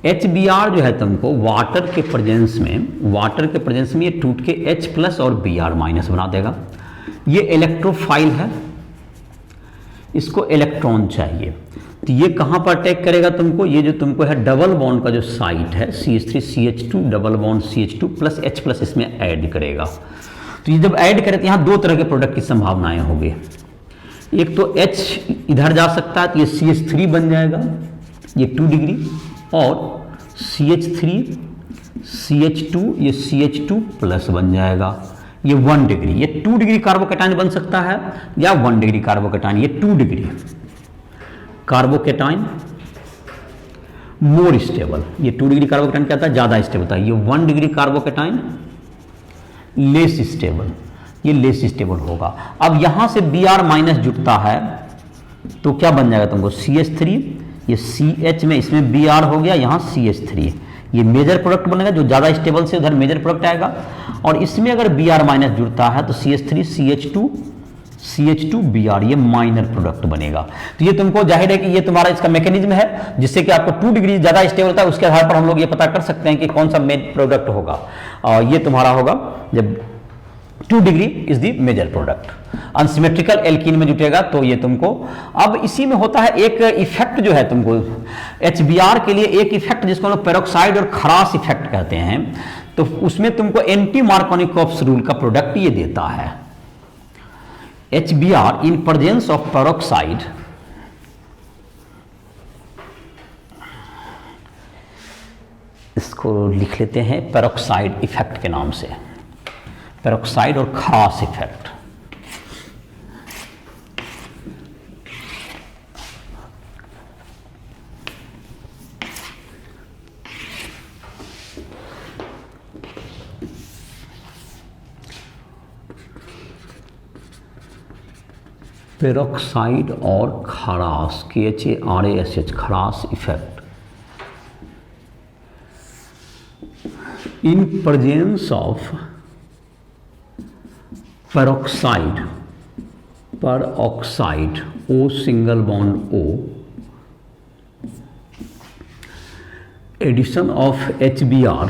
HBr जो है तुमको वाटर के प्रेजेंस में ये टूट के H प्लस और Br माइनस बना देगा। ये इलेक्ट्रोफाइल है, इसको इलेक्ट्रॉन चाहिए, तो ये कहाँ पर अटैक करेगा तुमको, ये जो तुमको है डबल बॉन्ड का जो साइट है CH3 CH2 double bond CH2 plus H plus इसमें ऐड करेगा। तो ये जब ऐड करे तो यहाँ दो तरह के प्रोडक्ट की संभावनाएं होगी। एक तो H इधर जा सकता है तो ये CH3 बन जाएगा, ये 2 डिग्री, और CH3 CH2 ये CH2 प्लस बन जाएगा, ये 1 डिग्री। ये 2 डिग्री कार्बोकैटायन बन सकता है या 1 डिग्री कार्बोकैटायन, ये 2 डिग्री कार्बोकैटायन मोर स्टेबल। ये 2 डिग्री कार्बोकैटायन क्या होता है, ज्यादा स्टेबल होता है। ये 1 डिग्री कार्बोकैटायन लेस स्टेबल, ये लेस स्टेबल होगा। अब यहां से Br माइनस जुटता है तो क्या बन जाएगा तुमको, CH3, ये CH में इसमें Br हो गया, यहां CH3, ये मेजर प्रोडक्ट बनेगा। जो ज्यादा स्टेबल से उधर मेजर प्रोडक्ट आएगा, और इसमें अगर Br माइनस जुड़ता है तो CH3 CH2 Br, ये माइनर प्रोडक्ट बनेगा। तो ये तुमको जाहिर है कि ये तुम्हारा इसका मैकेनिज्म है, जिससे कि आपको 2 डिग्री ज्यादा स्टेबल होता है, उसके आधार पर हम लोग ये पता कर सकते हैं कि कौन सा मेन प्रोडक्ट होगा। और ये तुम्हारा होगा जब 2 degree is the major product. Unsymmetrical alkene में जुटेगा तो ये तुमको, अब इसी में होता है एक इफेक्ट जो है तुमको HBr के लिए, एक इफेक्ट जिसको हम लोग पेरोक्साइड और खरास इफेक्ट कहते हैं। तो उसमें तुमको एंटी मार्कोनिकॉफ्स रूल का प्रोडक्ट ये देता है। HBr in presence of peroxide इसको लिख लेते हैं पेरोक्साइड इफेक्ट के नाम से, पेरोक्साइड और खरास इफेक्ट। पेरोक्साइड और Kharasch, KHARASH, Kharasch effect in presence of peroxide, O single bond O, addition of HBr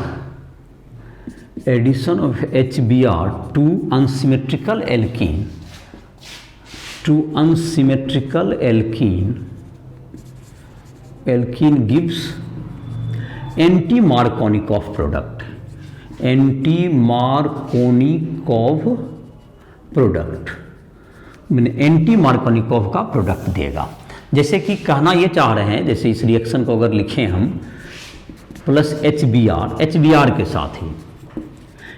to unsymmetrical alkene gives anti Markovnikov product, anti Markovnikov का प्रोडक्ट देगा। जैसे कि कहना ये चाह रहे हैं, जैसे इस रिएक्शन को अगर लिखें हम प्लस HBr के साथ ही,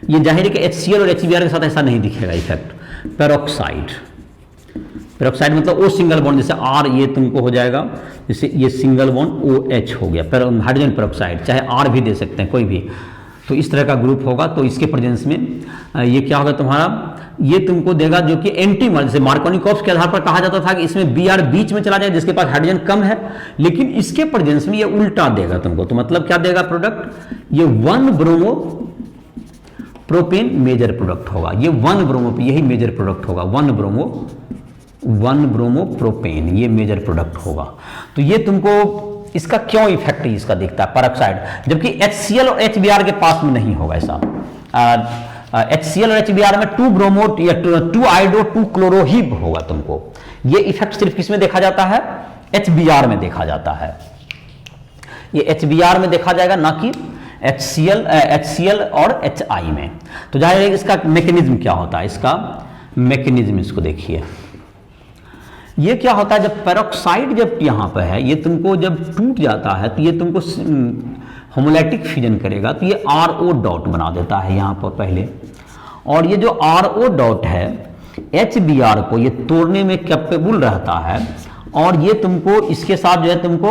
ये जाहिर है कि HCl और HBr के साथ ऐसा नहीं दिखेगा इफेक्ट। पेरोक्साइड मतलब O सिंगल बॉन्ड, जैसे R ये तुमको हो जाएगा, जैसे ये सिंगल बॉन्ड OH हो गया, हाइड्रोजन पेरोक्साइड, चाहे R भी दे सकते हैं कोई भी, तो इस तरह का ग्रुप होगा। तो इसके प्रेजेंस में ये क्या होगा तुम्हारा, ये तुमको देगा जो कि एंटी, जैसे मार्कोनिकॉफ्स के आधार पर कहा जाता था कि इसमें Br बीच में चला जाए जिसके पास हाइड्रोजन कम है, लेकिन इसके प्रेजेंस में ये उल्टा देगा तुमको। तो मतलब क्या देगा प्रोडक्ट, ये 1 ब्रोमो प्रोपेन मेजर प्रोडक्ट होगा, ये 1 ब्रोमो, यही मेजर प्रोडक्ट होगा, 1 ब्रोमो 1 ब्रोमोप्रोपेन, ये मेजर प्रोडक्ट होगा। तो ये तुमको इसका क्यों इफेक्ट इसका दिखता है पेरोक्साइड, जबकि HCl और HBr के पास में नहीं होगा ऐसा। HCl और HBr में 2 ब्रोमो या 2 आइडो 2 क्लोरो ही होगा तुमको। ये इफेक्ट सिर्फ किसमें देखा जाता है, HBr में देखा जाता है। ये HBr में देखा जाएगा, ना कि HCl और HI में। तो जाहिर है इसका मैकेनिज्म क्या होता है, इसका मैकेनिज्म इसको देखिए। ये क्या होता है, जब पेरोक्साइड जब यहाँ पे है, ये तुमको जब टूट जाता है तो ये तुमको होमोलैटिक फिजन करेगा, तो ये RO डॉट बना देता है यहाँ पर पहले। और ये जो RO डॉट है HBr को ये तोड़ने में कैपेबल रहता है, और ये तुमको इसके साथ जो है तुमको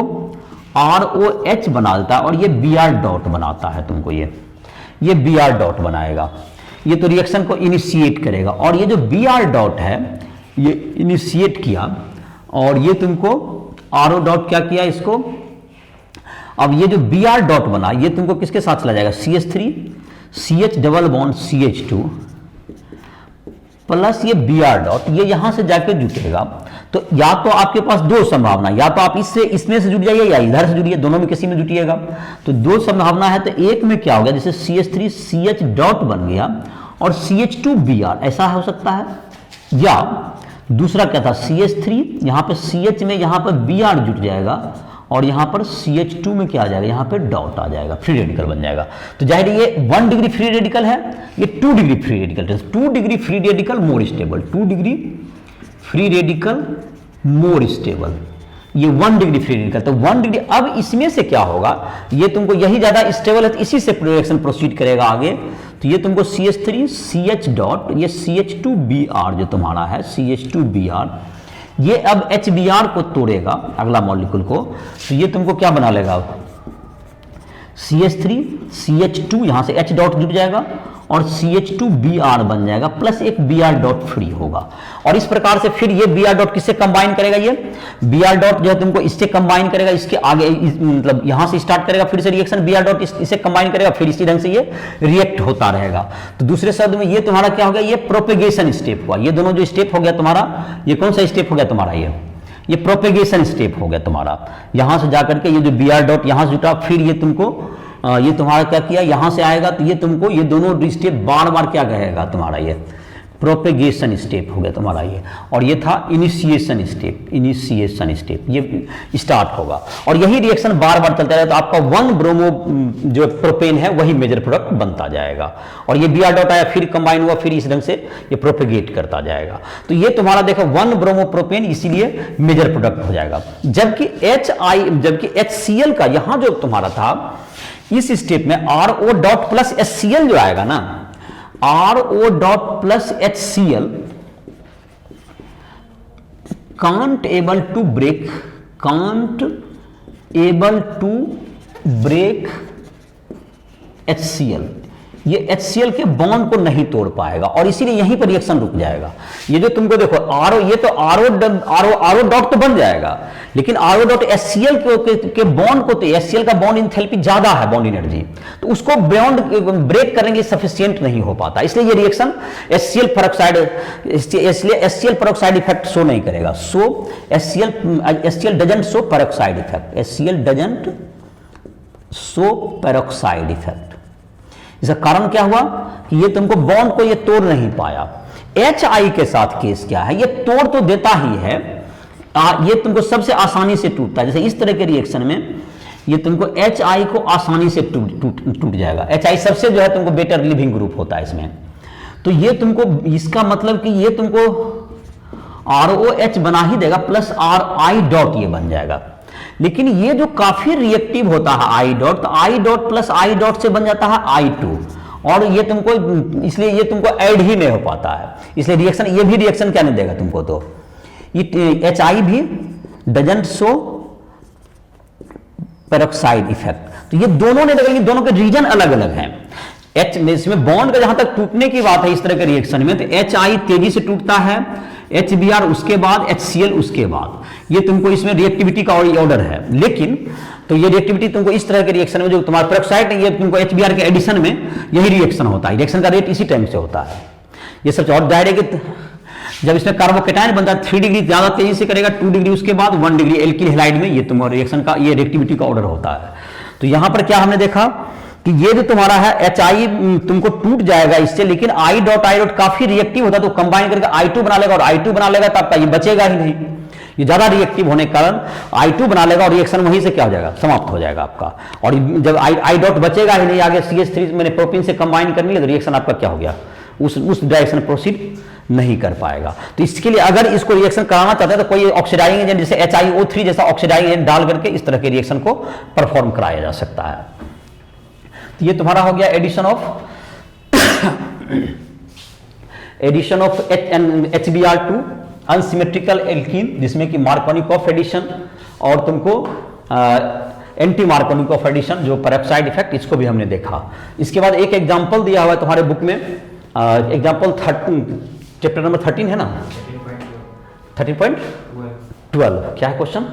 ROH बना देता है, और ये Br डॉट बनाता है तुमको। ये Br डॉट बनाएगा, ये तो रिएक्शन को इनिशिएट करेगा। और ये जो Br डॉट है ये इनिशिएट किया, और ये तुमको RO डॉट क्या किया इसको। अब ये जो Br डॉट बना ये तुमको किसके साथ चला जाएगा, CH3 CH double bond CH2 plus ये Br डॉट, ये यहां से जाके जुटेगा। तो या तो आपके पास दो संभावना, या तो आप इसमें से जुट जाइए या इधर से जुड़िए, दोनों में किसी में जुटिएगा। तो दो संभावना है, तो एक में क्या हो गया, जैसे CH3 CH डॉट बन गया और CH2 Br, ऐसा हो सकता है। या दूसरा क्या था, CH3 यहां पर CH में यहां पर Br जुट जाएगा, और यहां पर CH2 में क्या आ जाएगा, यहां पर डॉट आ जाएगा, फ्री रेडिकल बन जाएगा। तो जाहिर ये 1 डिग्री फ्री रेडिकल है, ये 2 degree free radical, 2 degree free radical more stable, 2 degree free radical more stable, ये 1 डिग्री फ्री रेडिकल। तो 1 डिग्री, अब इसमें से क्या होगा, ये तुमको यही ज्यादा स्टेबल है तो इसी से रिएक्शन प्रोसीड करेगा आगे। तो ये तुमको CH3 CH डॉट, ये CH2 Br जो तुम्हारा है CH2 Br, ये अब HBr को तोड़ेगा अगला मॉलिक्यूल को। तो ये तुमको क्या बना लेगा, CH3 CH2 यहां से H डॉट जुट जाएगा, और CH2 Br बन जाएगा, प्लस एक Br डॉट फ्री होगा। और इस प्रकार से फिर ये Br डॉट किससे कंबाइन करेगा, ये Br डॉट जो है तुमको इससे कंबाइन करेगा, इसके आगे मतलब यहां से स्टार्ट करेगा फिर से रिएक्शन, Br डॉट इसे कंबाइन करेगा, फिर इसी ढंग से ये रिएक्ट होता रहेगा। तो दूसरे शब्द में ये तुम्हारा क्या हो गया, ये प्रोपेगेशन स्टेप हुआ। ये दोनों जो स्टेप हो गया तुम्हारा, ये कौन सा स्टेप हो गया तुम्हारा, ये प्रोपेगेशन स्टेप हो गया तुम्हारा। यहां से जाकर के ये जो Br डॉट यहां से जुटा, फिर ये तुमको ये तुम्हारा क्या किया, यहां से आएगा, तो ये तुमको ये दोनों स्टेप बार बार क्या कहेगा तुम्हारा, ये प्रोपेगेशन स्टेप हो गया तुम्हारा ये। और ये था इनिशिएशन स्टेप, ये स्टार्ट होगा। और यही रिएक्शन बार बार चलता रहेगा, तो आपका 1 ब्रोमो जो प्रोपेन है वही मेजर प्रोडक्ट बनता जाएगा। और ये Br डॉट आया, फिर कंबाइन हुआ, फिर इस ढंग से ये प्रोपेगेट करता जाएगा। तो ये तुम्हारा देखो 1 ब्रोमो प्रोपेन, इसीलिए मेजर प्रोडक्ट हो जाएगा। जबकि HCl का यहां जो तुम्हारा था, इस स्टेप में RO डॉट प्लस HCl जो आएगा ना, RO dot plus HCl can't able to break HCl, ये HCl के बॉन्ड को नहीं तोड़ पाएगा, और इसीलिए यहीं पर रिएक्शन रुक जाएगा। ये जो तुमको देखो ये तो RO डॉट तो बन जाएगा, लेकिन RO डॉट HCl के बॉन्ड को, तो HCl का बॉन्ड इंथैल्पी ज्यादा है, बॉन्ड एनर्जी, तो उसको बॉन्ड ब्रेक करने के सफिशिएंट नहीं हो पाता, इसलिए ये reaction HCl peroxide effect show नहीं करेगा। सो HCl doesn't show peroxide effect, HCl doesn't show peroxide effect. इसका कारण क्या हुआ कि ये तुमको बॉन्ड को ये तोड़ नहीं पाया। HI के साथ केस क्या है, ये तोड़ तो देता ही है, ये तुमको सबसे आसानी से टूटता है। जैसे इस तरह के रिएक्शन में ये तुमको HI को आसानी से टूट जाएगा। HI सबसे जो है तुमको बेटर लिविंग ग्रुप होता है इसमें। तो ये तुमको, इसका मतलब कि ये तुमको ROH बना ही देगा, प्लस RI डॉट ये बन जाएगा। लेकिन ये जो काफी रिएक्टिव होता है I डॉट, तो I dot plus I dot से बन जाता है I2, और ये तुमको, इसलिए ये तुमको ऐड ही नहीं हो पाता है, इसलिए रिएक्शन, ये भी रिएक्शन क्या नहीं देगा तुमको। तो ये HI भी डजंट शो पेरोक्साइड इफेक्ट। तो ये दोनों ने देगा, दोनों के रीजन अलग अलग हैं। इसमें बॉन्ड का जहां तक टूटने की बात है इस तरह के रिएक्शन में, तो HI तेजी से टूटता है, HBr उसके बाद, HCl उसके बाद। ये तुमको इसमें रिएक्टिविटी का ऑर्डर है। लेकिन तो ये रिएक्टिविटी तुमको इस तरह के रिएक्शन में, जो तुम्हारा पेरोक्साइड है, ये तुमको HBr के एडिशन में यही रिएक्शन होता है, रिएक्शन का रेट इसी टाइम से होता है। ये सब और डायरेक्ट जब इसमें कार्बोकेटायन बनता है 3 डिग्री ज्यादा तेजी से करेगा, 2 डिग्री उसके बाद 1 डिग्री एल्किल हैलाइड में, ये तुम्हारा रिएक्शन का ये रिएक्टिविटी का ऑर्डर होता है। तो यहां पर क्या हमने देखा कि ये जो तुम्हारा है HI तुमको टूट जाएगा इससे, लेकिन I डॉट काफी रिएक्टिव होता है, तो कंबाइन करके I2 बना लेगा, और I2 बना लेगा तो आपका ये बचेगा ही नहीं, ये ज्यादा रिएक्टिव होने के कारण I2 बना लेगा और रिएक्शन वहीं से क्या हो जाएगा, समाप्त हो जाएगा आपका। और जब I डॉट बचेगा ही नहीं, आगे CH3 मैंने प्रोपीन से कंबाइन करने लगे, रिएक्शन आपका क्या हो गया, उस डायरेक्शन प्रोसीड नहीं कर पाएगा। तो इसके लिए अगर इसको रिएक्शन कराना चाहते हैं तो कोई ऑक्सीडाइजिंग एजेंट जैसे HiO3 जैसा ऑक्सीडाइजिंग एजेंट डाल करके इस तरह के रिएक्शन को परफॉर्म कराया जा सकता है। तो ये तुम्हारा हो गया addition of HBr2 unsymmetrical alkene, जिसमें कि मार्कोनिकॉफ एडिशन और तुमको एंटी मार्कोनिकॉफ एडिशन जो पेरोक्साइड इफेक्ट, इसको भी हमने देखा। इसके बाद एक एग्जांपल दिया हुआ है तुम्हारे बुक में, एग्जांपल 13 चैप्टर नंबर 13 है ना, 13.12 क्या है क्वेश्चन?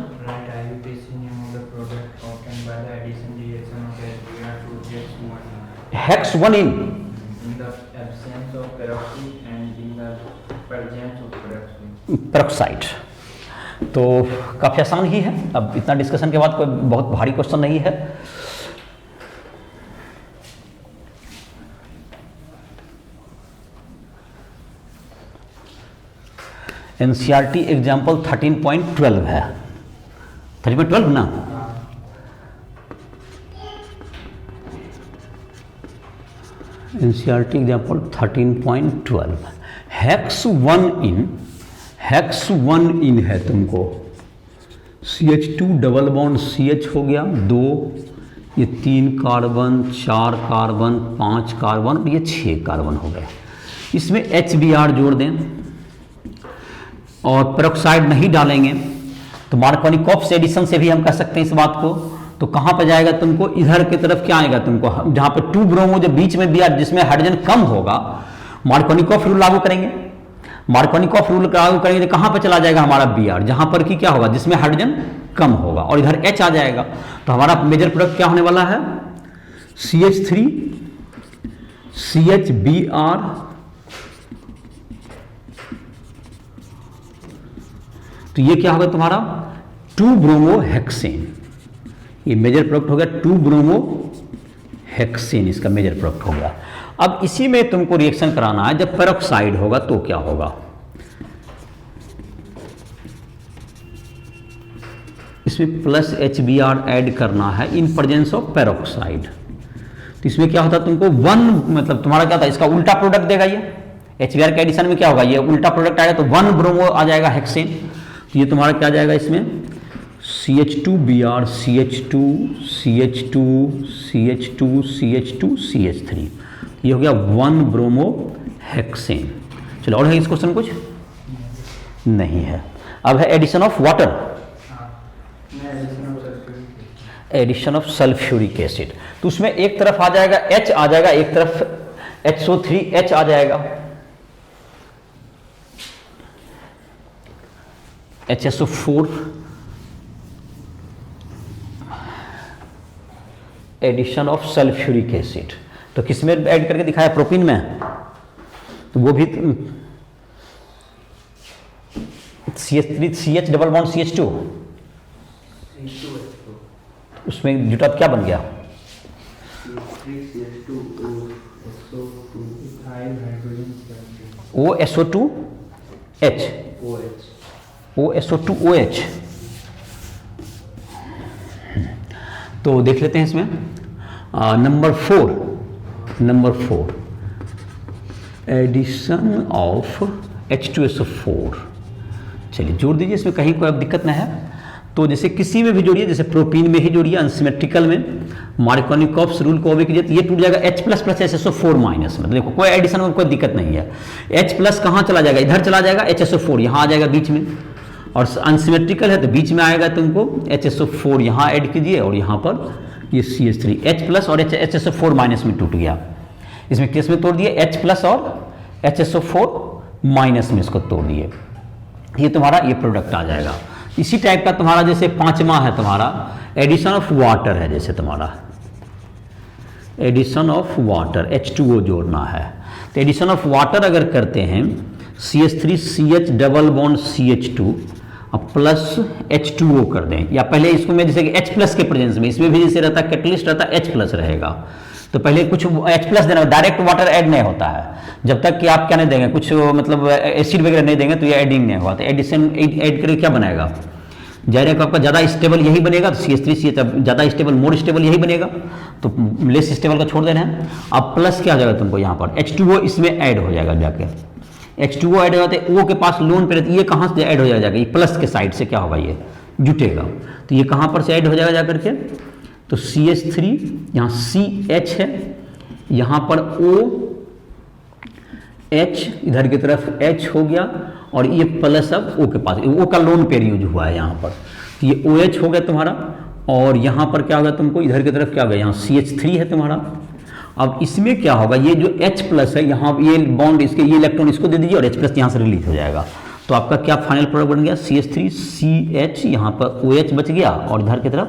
हेक्स 1 इन पेरोक्साइड। तो काफी आसान ही है, अब इतना डिस्कशन के बाद कोई बहुत भारी क्वेश्चन नहीं है। NCERT एग्जाम्पल 13.12 है, 13.12 ना, NCERT एग्जाम्पल 13.12 हेक्स 1 इन है तुमको, CH2 डबल बॉन्ड CH हो गया 2, ये 3 कार्बन 4 कार्बन 5 कार्बन और ये 6 कार्बन हो गए। इसमें HBr जोड़ दें और पेरोक्साइड नहीं डालेंगे तो मार्कोनिकॉफ एडिशन से भी हम कह सकते हैं इस बात को। तो कहां पर जाएगा तुमको, इधर की तरफ क्या आएगा तुमको, जहां पे 2 ब्रोमो जो बीच में Br जिसमें हाइड्रोजन कम होगा, मार्कोनिकॉफ रूल लागू करेंगे, मार्कोनिकॉफ रूल लागू करेंगे तो कहां पर चला जाएगा हमारा Br, जहां पर कि क्या होगा, जिसमें हाइड्रोजन कम होगा, और इधर H आ जाएगा। तो हमारा मेजर प्रोडक्ट क्या होने वाला है, CH3 CHBr तो ये क्या होगा तुम्हारा 2 ब्रोमो हेक्सेन, ये मेजर प्रोडक्ट हो गया 2 ब्रोमो हेक्सेन, इसका मेजर प्रोडक्ट हो गया। अब इसी में तुमको रिएक्शन कराना है, जब पेरोक्साइड होगा तो क्या होगा, इसमें प्लस HBr ऐड करना है इन प्रेजेंस ऑफ पेरोक्साइड। तो इसमें क्या होता है तुमको 1 मतलब तुम्हारा क्या था, इसका उल्टा प्रोडक्ट देगा, ये HBr के एडिशन में क्या होगा, ये उल्टा प्रोडक्ट आएगा तो 1 ब्रोमो आ जाएगा हेक्सेन। तो ये तुम्हारा क्या जाएगा इसमें CH2Br CH2 CH2 CH2 CH2 CH3, ये हो गया 1 ब्रोमो हेक्सेन। चलो और है इस क्वेश्चन कुछ नहीं है। अब है addition of water, addition of sulphuric acid. तो उसमें एक तरफ आ जाएगा H आ जाएगा, एक तरफ HO3H आ जाएगा, HSO4 addition of sulphuric acid. तो किसमें ऐड करके दिखाया, प्रोपीन में, तो वो भी CH3 CH double bond CH2 उसमें जुटा क्या बन गया, OSO2H OSO2OH। तो देख लेते हैं इसमें नंबर 4 एडिशन ऑफ H2SO4। चलिए जोड़ दीजिए, इसमें कहीं कोई अब दिक्कत ना है। तो जैसे किसी में भी जोड़िए, जैसे प्रोपीन में ही जोड़िए, अनसिमेट्रिकल में मार्कोनिकॉफ्स रूल को ओबे कीजिए तो ये टूट जाएगा H plus plus HSO4 minus में। देखो कोई एडिशन में कोई दिक्कत नहीं है। H प्लस कहाँ चला जाएगा, इधर चला जाएगा, HSO4 यहाँ आ जाएगा बीच में, और अनसिमेट्रिकल है तो बीच में आएगा तुमको HSO4 यहाँ ऐड कीजिए, और यहाँ पर ये CH3 H प्लस और HSO4 माइनस में टूट गया। इसमें किस में तोड़ दिए, H प्लस और HSO4 माइनस में इसको तोड़ दिए, ये तुम्हारा ये प्रोडक्ट आ जाएगा। इसी टाइप का तुम्हारा जैसे 5वां है तुम्हारा एडिशन ऑफ वाटर है, जैसे तुम्हारा एडिशन ऑफ वाटर H2O जोड़ना है। तो एडिशन ऑफ वाटर अगर करते हैं CH3CH डबल बॉन्ड CH2 अब प्लस H2O कर दें, या पहले इसको मैं जैसे कि H प्लस के प्रेजेंस में, इसमें भी जैसे रहता है कैटलिस्ट रहता है H प्लस रहेगा, तो पहले कुछ H प्लस देना, डायरेक्ट वाटर ऐड नहीं होता है जब तक कि आप क्या नहीं देंगे, कुछ मतलब एसिड वगैरह नहीं देंगे तो ये एडिंग नहीं होगा। तो एडिशन ऐड करके क्या बनाएगा, जाहिर है आपका ज़्यादा स्टेबल यही बनेगा, तो CH3CH अब ज़्यादा स्टेबल, मोर स्टेबल यही बनेगा, तो लेस स्टेबल का छोड़ देना है। अब प्लस क्या हो जाएगा तुमको यहाँ पर H2O इसमें ऐड हो जाएगा, जाके H2O ऐड हो जाते O के पास लोन पे रहती है, ये कहाँ से ऐड हो जाएगा, जाके ये प्लस के साइड से क्या होगा, ये जुटेगा, तो ये कहाँ पर से ऐड हो जाएगा जा करके, तो CH3 यहाँ CH है, यहाँ पर OH इधर की तरफ H हो गया, और ये प्लस अब O के पास, O का लोन पेयर यूज हुआ है यहाँ पर, तो ये OH हो गया तुम्हारा, और यहाँ पर क्या होगा तुमको, इधर की तरफ क्या होगा, यहाँ CH3 है तुम्हारा। अब इसमें क्या होगा, ये जो H प्लस है यहाँ, ये बॉन्ड इसके, ये इलेक्ट्रॉन इसको दे दीजिए और H प्लस यहाँ से रिलीज हो जाएगा, तो आपका क्या फाइनल प्रोडक्ट बन गया, CH3CH, यहाँ पर OH बच गया, और इधर की तरफ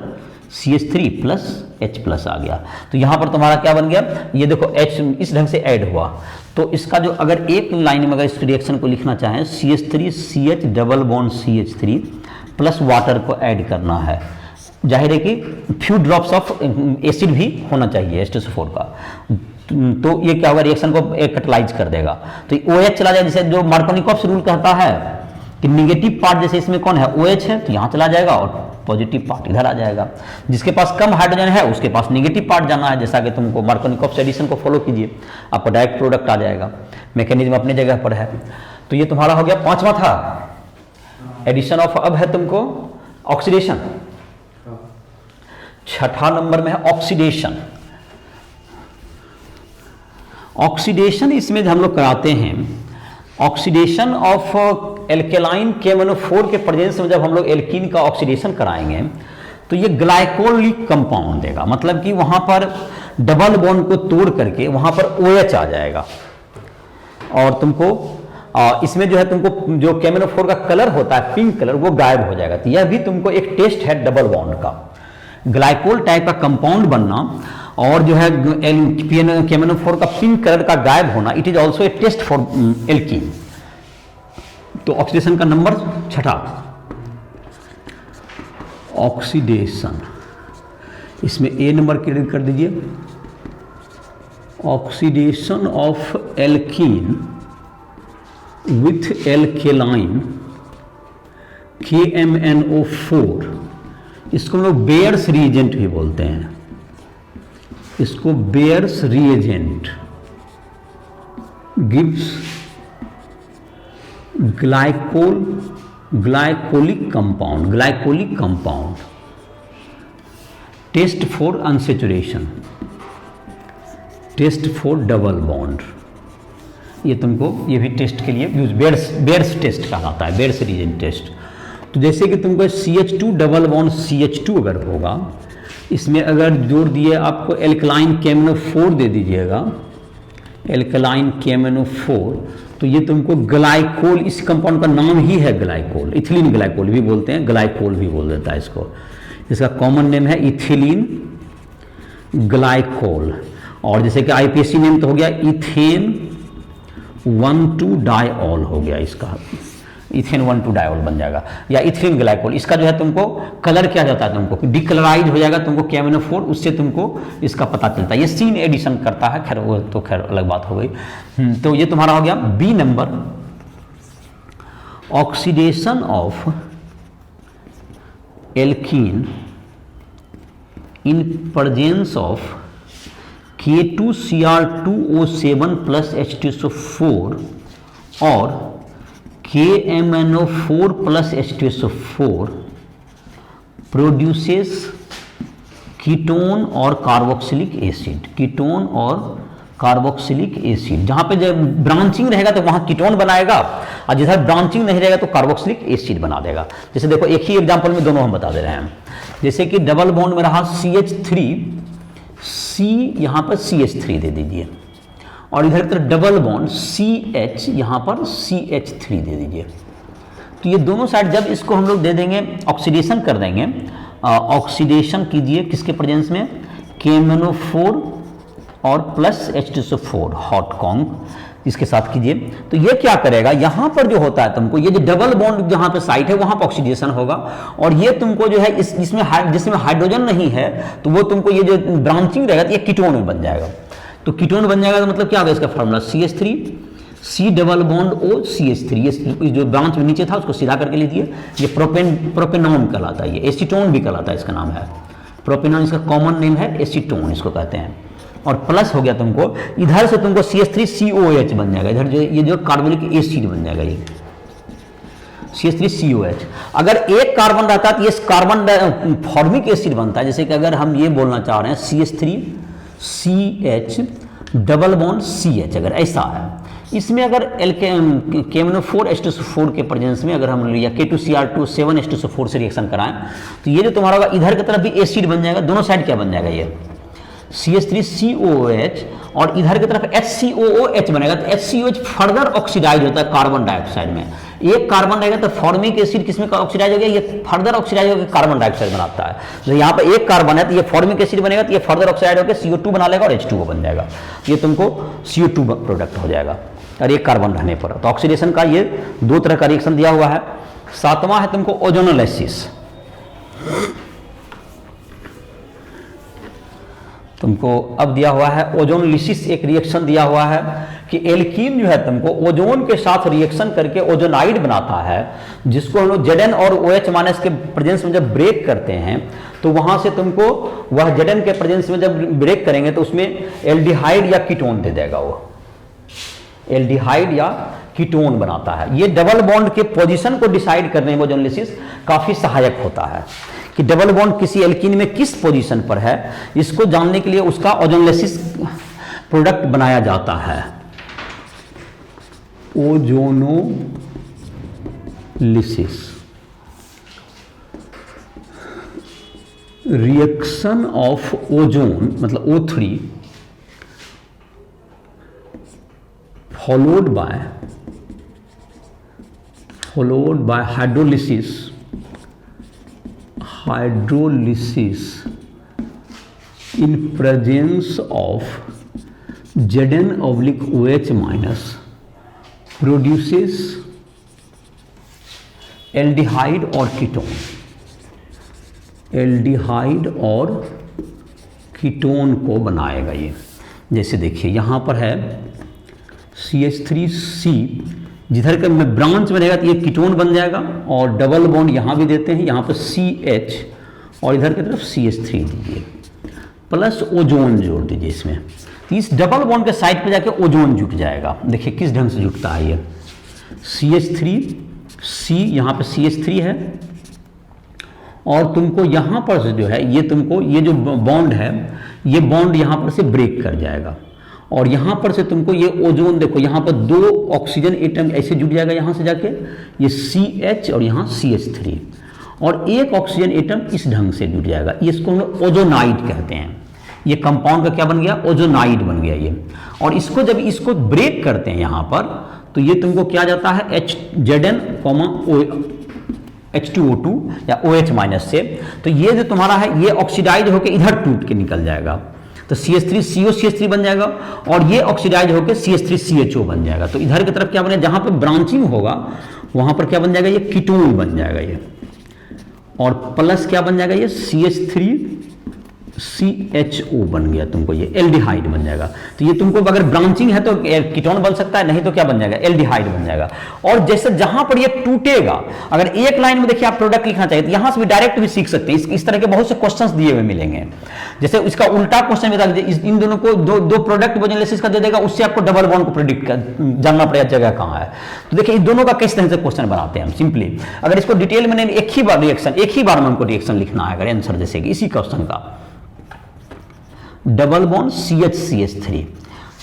CH3 प्लस H प्लस आ गया। तो यहाँ पर तुम्हारा क्या बन गया, ये देखो H इस ढंग से ऐड हुआ, तो इसका जो अगर एक लाइन में अगर इस रिएक्शन को लिखना चाहें, CH3CH double bond CH3 plus water को ऐड करना है, जाहिर है कि फ्यू ड्रॉप्स ऑफ एसिड भी होना चाहिए H2SO4 का, तो ये क्या होगा, रिएक्शन को कैटलाइज कर देगा, तो OH चला जाए, जैसे जो मार्कोनिकॉफ रूल कहता है कि निगेटिव पार्ट, जैसे इसमें कौन है, OH है, तो यहाँ चला जाएगा और पॉजिटिव पार्ट इधर आ जाएगा, जिसके पास कम हाइड्रोजन है उसके पास निगेटिव पार्ट जाना है, जैसा कि तुमको मार्कोनिकॉफ एडिशन को फॉलो कीजिए, आपका डायरेक्ट प्रोडक्ट आ जाएगा, मैकेनिज्म अपनी जगह पर है। तो ये तुम्हारा हो गया, पांचवा था एडिशन ऑफ, अब है तुमको ऑक्सीडेशन, छठा नंबर में है ऑक्सीडेशन। ऑक्सीडेशन इसमें हम लोग कराते हैं, ऑक्सीडेशन ऑफ एल्केलाइन KMnO4 के प्रेजेंस में जब हम लोग एल्कीन का ऑक्सीडेशन कराएंगे तो ये ग्लाइकोलिक कंपाउंड देगा, मतलब कि वहां पर डबल बॉन्ड को तोड़ करके वहां पर OH आ जाएगा, और तुमको इसमें जो है तुमको जो KMnO4 का कलर होता है पिंक कलर, वो गायब हो जाएगा। तो यह भी तुमको एक टेस्ट है डबल बॉन्ड का, ग्लाइकोल टाइप का कंपाउंड बनना और जो है KMnO4 का पिंक कलर का गायब होना, it is also a test for alkene. तो ऑक्सीडेशन का नंबर छठा, ऑक्सीडेशन, इसमें ए नंबर क्लियर कर दीजिए, oxidation of alkene with alkaline KMnO4, इसको हम लोग बेयर्स रिएजेंट भी बोलते हैं, इसको Baeyer's reagent gives glycolic compound, test for unsaturation, test for double bond, ये तुमको ये भी टेस्ट के लिए यूज, बेयर्स टेस्ट कहलाता है, बेयर्स रिएजेंट टेस्ट। तो जैसे कि तुमको CH2 डबल बॉन्ड CH2 अगर होगा, इसमें अगर जोड़ दिए आपको एल्कलाइन KMnO4 दे दीजिएगा, एल्कलाइन KMnO4, तो ये तुमको ग्लाइकोल, इस कंपाउंड का नाम ही है ग्लाइकोल, इथिलीन ग्लाइकोल भी बोलते हैं, ग्लाइकोल भी बोल देता है इसको, इसका कॉमन नेम है इथिलीन ग्लाइकोल। और जैसे कि IPAC नेम तो हो गया इथेन 1,2-डायऑल हो गया, इसका इथेन 1,2-डायऑल बन जाएगा, या इथिलीन ग्लाइकोल। इसका जो है तुमको कलर क्या जाता है, तुमको डिकलराइज हो जाएगा तुमको KMnO4, उससे तुमको इसका पता चलता है, ये सीन एडिशन करता है, खैर वो तो खैर अलग बात हो गई। तो ये तुम्हारा हो गया B number, oxidation of alkene in presence of K2Cr2O7 plus H2SO4 और KMnO4 plus H2SO4 produces ketone और कार्बोक्सिलिक एसिड, कीटोन और कार्बोक्सिलिक एसिड। जहां पे जब ब्रांचिंग रहेगा तो वहां कीटोन बनाएगा, और जिधर ब्रांचिंग नहीं रहेगा तो कार्बोक्सिलिक एसिड बना देगा। जैसे देखो एक ही एग्जांपल में दोनों हम बता दे रहे हैं, जैसे कि डबल बॉन्ड में रहा CH3, C यहां पर CH3 दे दीजिए, और इधर की तरफ डबल बॉन्ड CH, यहाँ पर CH3 दे दीजिए। तो ये दोनों साइड जब इसको हम लोग दे देंगे, ऑक्सीडेशन कर देंगे, ऑक्सीडेशन कीजिए किसके प्रेजेंस में, KMnO4 और प्लस H2SO4 हॉट कॉन्क इसके साथ कीजिए। तो ये क्या करेगा, यहां पर जो होता है तुमको ये जो डबल बॉन्ड जहां पे साइट है वहां पर ऑक्सीडेशन होगा, और ये तुमको जो है इसमें जिसमें हाइड्रोजन नहीं है तो वो तुमको ये जो ब्रांचिंग रहेगा ये कीटोन में बन जाएगा। तो कीटोन बन जाएगा तो मतलब क्या होगा इसका formula CH3 C double bond O CH3, ये जो ब्रांच में नीचे था उसको सीधा करके लीजिए, ये प्रोपेनॉन कहलाता है, ये एसीटोन भी कहलाता है, इसका नाम है प्रोपेनॉन, इसका कॉमन नेम है एसीटोन इसको कहते हैं। और प्लस हो गया तुमको, इधर से तुमको CH3COH बन जाएगा, इधर ये जो कार्बोनिक एसिड बन जाएगा ये CH3COH। अगर एक कार्बन रहता है तो ये कार्बन फॉर्मिक एसिड बनता है, जैसे कि अगर हम ये बोलना चाह रहे हैं CH3CH डबल बॉन्ड CH, अगर ऐसा है, इसमें अगर KMnO4 H2SO4 के प्रेजेंस में अगर हम या K2Cr2 7 H2SO4 से रिएक्शन कराएं तो ये जो तुम्हारा होगा इधर की तरफ भी एसिड बन जाएगा, दोनों साइड क्या बन जाएगा ये CH3COH, और इधर की तरफ HCOOH बनेगा। तो HCOH फर्दर ऑक्सीडाइज होता है कार्बन डाइऑक्साइड में, एक कार्बन रहेगा तो फॉर्मिक एसिड किसमें ऑक्सीडाइज हो गया, ये फर्दर ऑक्सीडाइज होकर कार्बन डाइऑक्साइड बनाता है। तो यहाँ पे एक कार्बन है तो ये फॉर्मिक एसिड बनेगा, तो ये फर्दर ऑक्सीडाइज होकर CO2 बना लेगा और H2O बन जाएगा, ये तुमको CO2 प्रोडक्ट हो जाएगा और एक कार्बन रहने पर। तो ऑक्सीडेशन का ये दो तरह का रिएक्शन दिया हुआ है। सातवां है तुमको ओजोनोलाइसिस। तुमको अब दिया हुआ है ओजोनोलिसिस, एक रिएक्शन दिया हुआ है कि एल्कीन जो है तुमको ओजोन के साथ रिएक्शन करके ओजोनाइड बनाता है, जिसको हम लोग Zn और OH माइनस के प्रेजेंस में जब ब्रेक करते हैं तो वहां से तुमको वह Zn के प्रेजेंस में जब ब्रेक करेंगे तो उसमें एल्डिहाइड या कीटोन दे देगा, वो एल्डिहाइड या कीटोन बनाता है। ये डबल बॉन्ड के पोजीशन को डिसाइड करने में ओजोनोलिसिस काफी सहायक होता है कि डबल बॉन्ड किसी एल्कीन में किस पोजीशन पर है, इसको जानने के लिए उसका ओजोनोलिसिस प्रोडक्ट बनाया जाता है। ओजोनोलिसिस रिएक्शन ऑफ ओजोन मतलब O3 followed by hydrolysis in presence of Zn/OH minus produces aldehyde और कीटोन, एल्डिहाइड और कीटोन को बनाएगा ये। जैसे देखिए यहाँ पर है CH3C, जिधर का में ब्रांच बनेगा तो ये कीटोन बन जाएगा, और डबल बॉन्ड यहाँ भी देते हैं, यहाँ पर CH और इधर की तरफ CH3 दीजिए, प्लस ओजोन जोड़ दीजिए इसमें। तो इस डबल बॉन्ड के साइड पे जाके ओजोन जुट जाएगा। देखिए किस ढंग से जुटता है ये, CH3C, यहाँ पे CH3 है, और तुमको यहाँ पर से जो है ये तुमको ये जो बॉन्ड है ये बॉन्ड यहाँ पर से ब्रेक कर जाएगा, और यहाँ पर से तुमको ये ओजोन देखो यहाँ पर दो ऑक्सीजन एटम ऐसे जुट जाएगा, यहाँ से जाके ये CH और यहाँ CH3, और एक ऑक्सीजन एटम इस ढंग से जुट जाएगा, इसको हम लोग ओजोनाइड कहते हैं। ये कंपाउंड का क्या बन गया, ओजोनाइड बन गया ये। और इसको जब इसको ब्रेक करते हैं यहाँ पर तो ये तुमको क्या जाता है Zn, H2O2 या OH माइनस से, तो ये जो तुम्हारा है ये ऑक्सीडाइज होकर इधर टूट के निकल जाएगा, तो CH3CO बन जाएगा, और ये ऑक्सीडाइज होकर CH3CHO बन जाएगा। तो इधर की तरफ क्या बनेगा, जहां पे ब्रांचिंग होगा वहां पर क्या बन जाएगा, ये कीटोन बन जाएगा ये, और प्लस क्या बन जाएगा, ये CH3CHO बन गया तुमको, ये एल्डिहाइड बन जाएगा। तो ये तुमको अगर ब्रांचिंग है तो कीटोन बन सकता है, नहीं तो क्या बन जाएगा, एल्डिहाइड बन जाएगा। और जैसे जहां पर ये टूटेगा, अगर एक लाइन में देखिए आप प्रोडक्ट लिखना चाहिए तो यहां से भी डायरेक्ट भी सीख सकते हैं, इस तरह के बहुत से क्वेश्चंस दिए हुए मिलेंगे। जैसे इसका उल्टा क्वेश्चन बता दीजिए, इन दोनों को दो प्रोडक्ट ओजोनोलिसिस का दे देगा, उससे आपको डबल बॉन्ड को प्रेडिक्ट जानना पड़ेगा जगह कहां है। तो देखिए इन दोनों का किस तरह से क्वेश्चन बनाते हैं हम सिंपली, अगर इसको डिटेल में नहीं, एक ही बार में हमको रिएक्शन लिखना है, अगर आंसर जैसे कि इसी क्वेश्चन का डबल बॉन्ड CH3,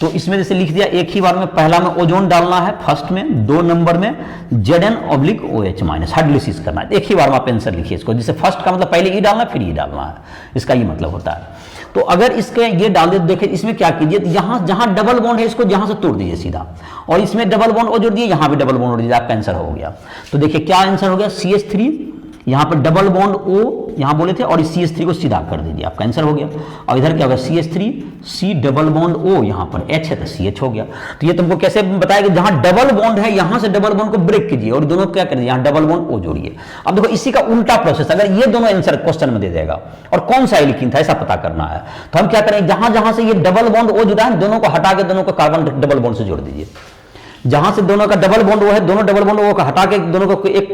तो इसमें जैसे लिख दिया एक ही बार में, पहला में ओजोन डालना है फर्स्ट में, 2 नंबर में Zn/OH माइनस हाइड्रोलिसिस करना है, एक ही बार में आप आंसर लिखिए इसको। जैसे फर्स्ट का मतलब पहले ई डालना फिर ई डालना है, इसका ये मतलब होता है। तो अगर इसके ये डाल दे, देखिए इसमें क्या कीजिए, यहां जहां डबल बॉन्ड है इसको यहां से तोड़ दीजिए सीधा, और इसमें डबल बॉन्ड ओ जोड़ दिए, यहां भी डबल बॉन्ड जोड़ दीजिए, आपका आंसर हो गया। तो देखिए क्या आंसर हो गया, CH3 यहाँ पर डबल बॉन्ड O यहाँ बोले थे और इस CH3 को सीधा कर दीजिए, आपका आंसर हो गया। और इधर क्या होगा CH3 C double bond O, यहाँ पर H है तो CH हो गया। तो ये तुमको कैसे बताया कि जहाँ डबल बॉन्ड है यहाँ से डबल बॉन्ड को ब्रेक कीजिए और दोनों क्या करिए, यहाँ डबल बॉन्ड O जोड़िए। अब देखो इसी का उल्टा प्रोसेस, अगर ये दोनों आंसर क्वेश्चन में दे देगा और कौन सा एल्कीन था ऐसा पता करना है, तो हम क्या करेंगे, जहां जहां से ये डबल बॉन्ड O जुड़ा है दोनों को हटा के दोनों को कार्बन डबल बॉन्ड से जोड़ दीजिए। जहां से दोनों का डबल बॉन्ड O है, दोनों डबल बॉन्ड O को हटा के दोनों को एक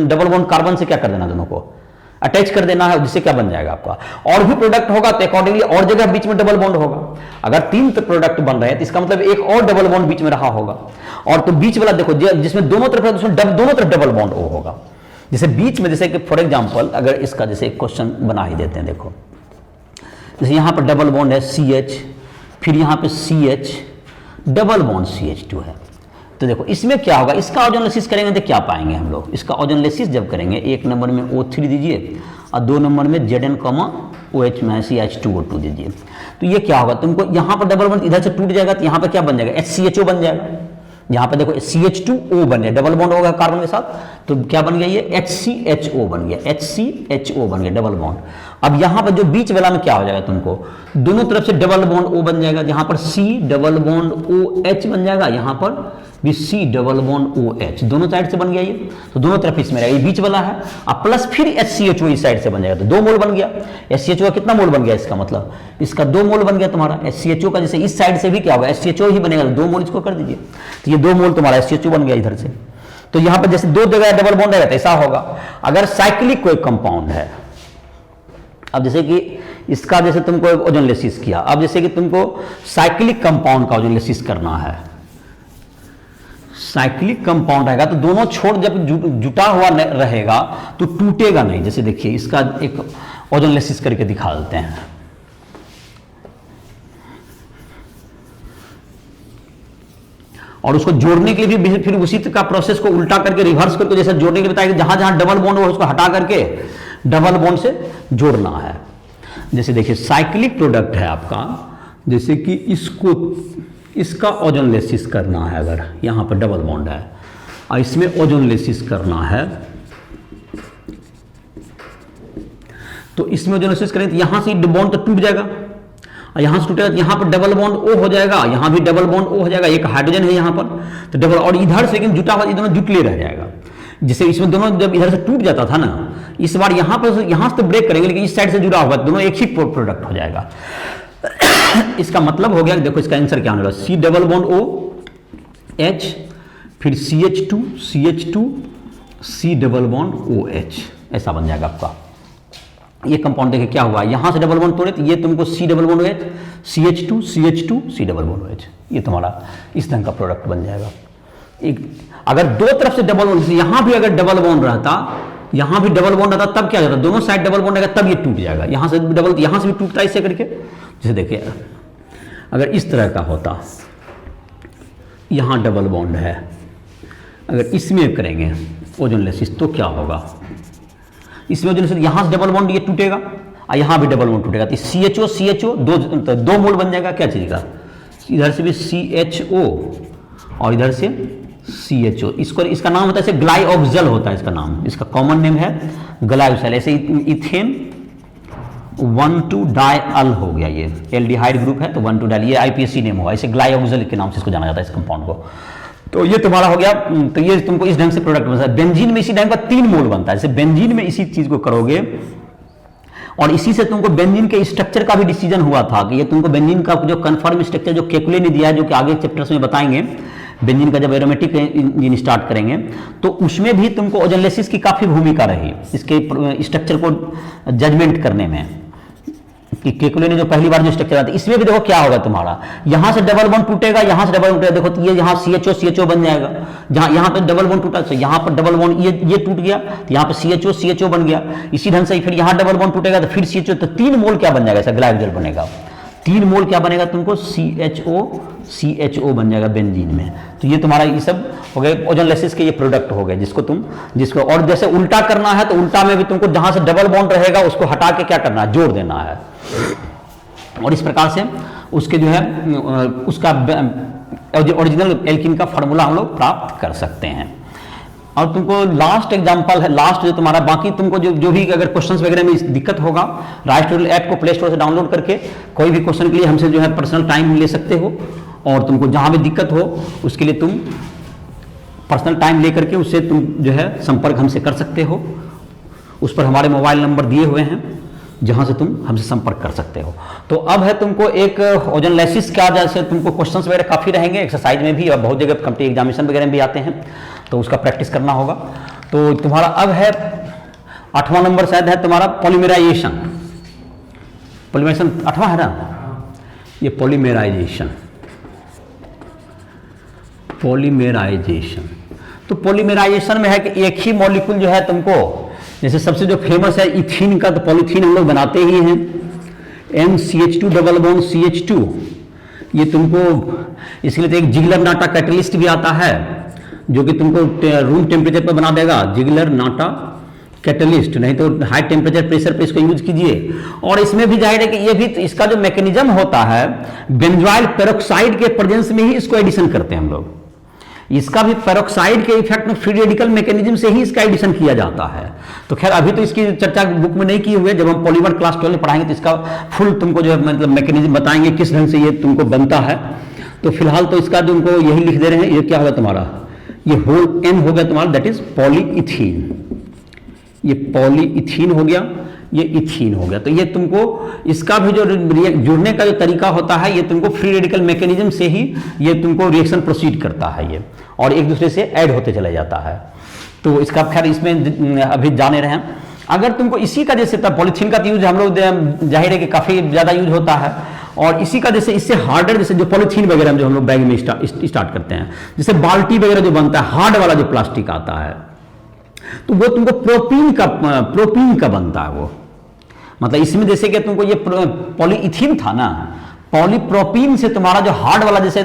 डबल बॉन्ड कार्बन से क्या कर देना, दोनों को अटैच कर देना है, जिससे क्या बन जाएगा आपका और भी प्रोडक्ट होगा तो अकॉर्डिंगली और जगह बीच में डबल बॉन्ड होगा। अगर 3 प्रोडक्ट बन रहे हैं तो इसका मतलब एक और डबल बॉन्ड बीच में रहा होगा। और तो बीच वाला देखो जिसमें दोनों तरफ है उसमें दोनों तरफ डबल बॉन्ड O होगा। जैसे बीच में, जैसे कि फॉर एग्जांपल अगर इसका जैसे एक क्वेश्चन बना ही देते हैं, देखो जैसे यहाँ पर डबल बॉन्ड है CH, फिर यहाँ पे CH डबल बॉन्ड CH2 है, तो देखो इसमें क्या होगा, इसका ओजोनोलिसिस करेंगे तो क्या पाएंगे हम लोग, इसका ओजोनोलिसिस जब करेंगे 1 नंबर में O3 दीजिए और 2 नंबर में Zn, OH में CH2O2 दीजिए। तो ये क्या होगा, तुमको यहाँ पर डबल बॉन्ड इधर से टूट जाएगा तो यहाँ पर क्या बन जाएगा, HCHO बन जाएगा। यहाँ पे देखो CH2O बन गया, डबल बॉन्ड होगा कार्बन के साथ, तो क्या बन गया ये HCHO बन गया, HCHO बन गया डबल बॉन्ड। अब यहाँ पर जो बीच वाला में क्या हो जाएगा, तुमको दोनों तरफ से डबल बॉन्ड O बन जाएगा, जहाँ पर C डबल बॉन्ड OH बन जाएगा, यहाँ पर भी C डबल बॉन्ड OH, दोनों साइड से बन गया ये, तो दोनों तरफ इसमें रहेगा, ये बीच वाला है, अब प्लस फिर HCHO इस साइड से बन जाएगा, तो 2 मोल बन गया। HCHO का कितना मोल बन गया, इसका मतलब इसका 2 मोल बन गया तुम्हारा। HCHO का जैसे इस साइड से भी क्या होगा, HCHO ही बनेगा, तो 2 मोल इसको कर दीजिए, तो ये 2 मोल तुम्हारा HCHO बन गया इधर से। तो यहाँ पर जैसे 2 जगह डबल बॉन्ड रहेगा तो ऐसा होगा। अगर साइक्लिक कोई कंपाउंड है, अब जैसे कि इसका जैसे तुमको ओजोनोलिसिस किया, अब जैसे कि तुमको साइक्लिक कंपाउंड का ओजोनोलिसिस करना है, साइक्लिक कंपाउंड रहेगा तो दोनों छोर जब जुटा हुआ रहेगा तो टूटेगा नहीं। जैसे देखिए इसका एक ओजोनोलिसिस करके दिखा देते हैं। और उसको जोड़ने के लिए भी फिर उसी का प्रोसेस को उल्टा करके रिवर्स करके जैसे जोड़ने के लिए बताया कि जहां जहां डबल बॉन्ड हो उसको हटा करके डबल बॉन्ड से जोड़ना है। जैसे देखिए साइक्लिक प्रोडक्ट है आपका, जैसे कि इसका ओजोनोलिसिस करना है, अगर यहाँ पर डबल बॉन्ड है और इसमें ओजोनोलिसिस करना है, तो इसमें ओजोनोलिसिस करें तो यहाँ से बॉन्ड तो टूट जाएगा और यहाँ से टूटेगा, यहाँ पर डबल बॉन्ड O हो जाएगा, यहाँ भी डबल बॉन्ड O हो जाएगा, एक हाइड्रोजन है यहाँ पर तो डबल, और इधर से लेकिन जुटा हुआ ये दोनों जुटले रह जाएगा। जैसे इसमें दोनों जब इधर से टूट जाता था ना, इस बार यहाँ से तो ब्रेक करेंगे लेकिन इस साइड से जुड़ा हुआ दोनों एक ही प्रोडक्ट हो जाएगा। इसका मतलब हो गया, देखो इसका आंसर क्या होगा, C डबल बॉन्ड OH, फिर CH2 C double bond OH, ऐसा बन जाएगा आपका। ये कंपाउंड देखिए क्या हुआ, यहां से डबल बॉन्ड तोड़े तो ये तुमको C double bond OH, CH2 C double bond OH, ये तुम्हारा इस ढंग का प्रोडक्ट बन जाएगा। एक अगर 2 तरफ से डबल बॉन्ड, यहां भी अगर डबल बॉन्ड रहता, यहां भी डबल बॉन्ड रहता, तब क्या होता, दोनों साइड डबल बॉन्ड रहेगा तब ये टूट जाएगा। यहां से डबल, यहां से भी टूटता है इसे करके। जैसे देखिए अगर इस तरह का होता, यहां डबल बॉन्ड है, अगर इसमें करेंगे ओजोनोलिसिस तो क्या होगा, इसमें ओजोनोलिसिस यहां से डबल बॉन्ड ये टूटेगा और यहां भी डबल बॉन्ड टूटेगा, तो CHO 2 मोल बन जाएगा क्या चीज का, इधर से भी CHO और इधर से CHO। इसका नाम होता है ऐसे ग्लाइऑक्सल होता है इसका नाम, इसका कॉमन नेम है ग्लाइऑक्सल। ऐसे इथेन 1,2-डायल हो गया, ये एल्डिहाइड ग्रुप है तो 1,2-डायल, ये IPSC नेम हुआ, इसे ग्लाइऑक्सल के नाम से इसको जाना जाता है इस कंपाउंड को। तो ये तुम्हारा हो गया, तो ये तुमको इस ढंग से प्रोडक्ट बनता है। बेंजीन में इसी ढंग का 3 मोल बनता है, जैसे बेंजीन में इसी चीज को करोगे और इसी से तुमको बेंजीन के स्ट्रक्चर का भी डिसीजन हुआ था कि ये तुमको बेंजीन का जो कन्फर्म स्ट्रक्चर जो केकुले ने दिया है, जो कि आगे चैप्टर्स में बताएंगे, बेंजीन का जब एरोमेटिक इंजन स्टार्ट करेंगे तो उसमें भी तुमको ओजोनोलिसिस की काफी भूमिका रही इसके स्ट्रक्चर को जजमेंट करने में, कि केकुले ने जो पहली बार जो स्ट्रक्चर आता है, इसमें भी देखो क्या होगा तुम्हारा, यहां से डबल बॉन्ड टूटेगा, यहां से डबल बॉन्ड टूटेगा, देखो तो ये यहाँ CHO बन जाएगा, जहां यहाँ पे डबल बॉन्ड टूटा तो यहाँ पर डबल बॉन्ड ये टूट गया, तो यहाँ पे CHO बन गया। इसी ढंग से फिर यहाँ डबल बॉन्ड टूटेगा तो फिर CHO, तो 3 मोल क्या बन जाएगा, ऐसा ग्लाइकोजल बनेगा। 3 मोल क्या बनेगा तुमको, CHO बन जाएगा बेंजीन में। तो ये तुम्हारा ये सब हो गए ओजोनोलिसिस के ये प्रोडक्ट हो गए, जिसको और जैसे उल्टा करना है तो उल्टा में भी तुमको जहां से डबल बॉन्ड रहेगा उसको हटा के क्या करना है, जोड़ देना है। और इस प्रकार से उसके जो है उसका ओरिजिनल एल्कीन का फार्मूला हम लोग प्राप्त कर सकते हैं। और तुमको लास्ट एग्जांपल है, लास्ट जो तुम्हारा बाकी तुमको जो भी अगर क्वेश्चंस वगैरह में दिक्कत होगा, राइस ट्यूटोरियल ऐप को प्ले स्टोर से डाउनलोड करके कोई भी क्वेश्चन के लिए हमसे जो है पर्सनल टाइम ले सकते हो, और तुमको जहां भी दिक्कत हो उसके लिए तुम पर्सनल टाइम लेकर के उससे तुम जो है संपर्क हमसे कर सकते हो। उस पर हमारे मोबाइल नंबर दिए हुए हैं जहां से तुम हमसे संपर्क कर सकते हो। तो अब है तुमको एक ओजोनलाइसिस का, जैसे तुमको क्वेश्चंस वगैरह काफ़ी रहेंगे एक्सरसाइज में भी, और बहुत जगह कम्पिटिटिव एग्जामिनेशन वगैरह में भी आते हैं, तो उसका प्रैक्टिस करना होगा। तो तुम्हारा अब है 8वां नंबर शायद है तुम्हारा पॉलीमराइजेशन। पॉलीमराइजेशन 8वां है ना, ये पॉलीमराइजेशन। पॉलीमराइजेशन तो पॉलीमराइजेशन में है कि एक ही मॉलिक्यूल जो है तुमको, जैसे सबसे जो फेमस है इथीन का, तो पॉलीथीन हम लोग बनाते ही हैं, MCH2 डबल बॉन्ड CH2, ये तुमको इसके लिए तो एक जिगलर नाटा कैटलिस्ट भी आता है जो कि तुमको रूम टेम्परेचर पर बना देगा, जिगलर नाटा कैटलिस्ट, नहीं तो हाई टेम्परेचर प्रेशर पे इसको यूज कीजिए। और इसमें भी जाहिर है कि ये भी इसका जो मैकेनिज्म होता है, बेंजोइल पेरोक्साइड के प्रेजेंस में ही इसको एडिशन करते हैं हम लोग। इसका भी पेरोक्साइड के इफेक्ट में फ्री रेडिकल मैकेनिज्म से ही इसका एडिशन किया जाता है। तो खैर अभी तो इसकी चर्चा बुक में नहीं की हुई है, जब हम पॉलीमर क्लास 12 में पढ़ाएंगे तो इसका फुल तुमको जो है मतलब मैकेनिज्म बताएंगे किस ढंग से ये तुमको बनता है। तो फिलहाल तो इसका तुमको यही लिख दे रहे हैं, ये क्या होगा तुम्हारा, ये होल N हो गया तुम्हारा, दैट इज पॉलीइथीन। ये पॉलीइथीन हो गया, ये इथीन हो गया। तो ये तुमको इसका भी जो जुड़ने का जो तरीका होता है, ये तुमको फ्री रेडिकल मैकेनिज्म से ही ये तुमको रिएक्शन प्रोसीड करता है ये, और एक दूसरे से ऐड होते चला जाता है। तो इसका खैर इसमें अभी जाने रहे हैं। अगर तुमको इसी का जैसे पॉलीथीन का यूज हम लोग जाहिर है कि काफी ज्यादा यूज होता है, और इसी का जैसे इससे हार्डर, जैसे जो पॉलीथीन वगैरह जो हम लोग बैग में स्टार्ट करते हैं, जैसे बाल्टी वगैरह जो बनता है, हार्ड वाला जो प्लास्टिक आता है, तो वो तुमको प्रोपीन का बनता है वो। मतलब इसमें जैसे कि तुमको ये पॉलीइथीन था ना, पॉलीप्रोपीन से तुम्हारा जो हार्ड वाला जैसे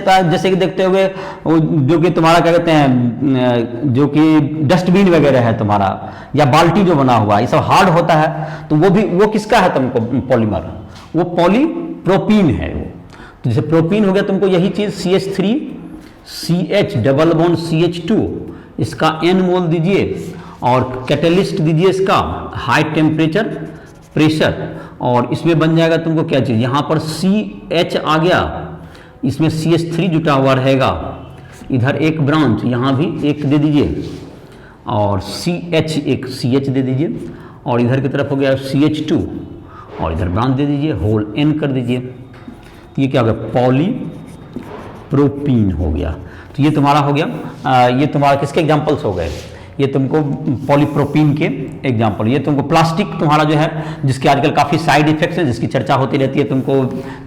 कि देखते हुए जो कि तुम्हारा क्या कहते हैं, जो कि डस्टबिन वगैरह है तुम्हारा, या बाल्टी जो बना हुआ, ये सब हार्ड होता है। तो वो किसका है तुमको पॉलीमर, वो पॉलीप्रोपीन है वो। तो जैसे प्रोपीन हो गया तुमको यही चीज CH3 CH double bond CH2, इसका N मोल दीजिए, और कैटलिस्ट दीजिए इसका हाई टेम्परेचर प्रेशर, और इसमें बन जाएगा तुमको क्या चीज, यहां पर CH आ गया, इसमें CH3 जुटा हुआ रहेगा, इधर एक ब्रांच, यहां भी एक दे दीजिए, और CH एक CH दे दीजिए, और इधर की तरफ हो गया CH2, और इधर ब्रांच दे दीजिए, होल N कर दीजिए। तो ये क्या हो गया, पॉलीप्रोपीन हो गया। तो ये तुम्हारा हो गया, ये तुम्हारा किसके एग्जाम्पल्स हो गए, ये तुमको पॉलीप्रोपीन के एग्जाम्पल। ये तुमको प्लास्टिक तुम्हारा जो है, जिसके आजकल काफ़ी साइड इफेक्ट्स हैं, जिसकी चर्चा होती रहती है, तुमको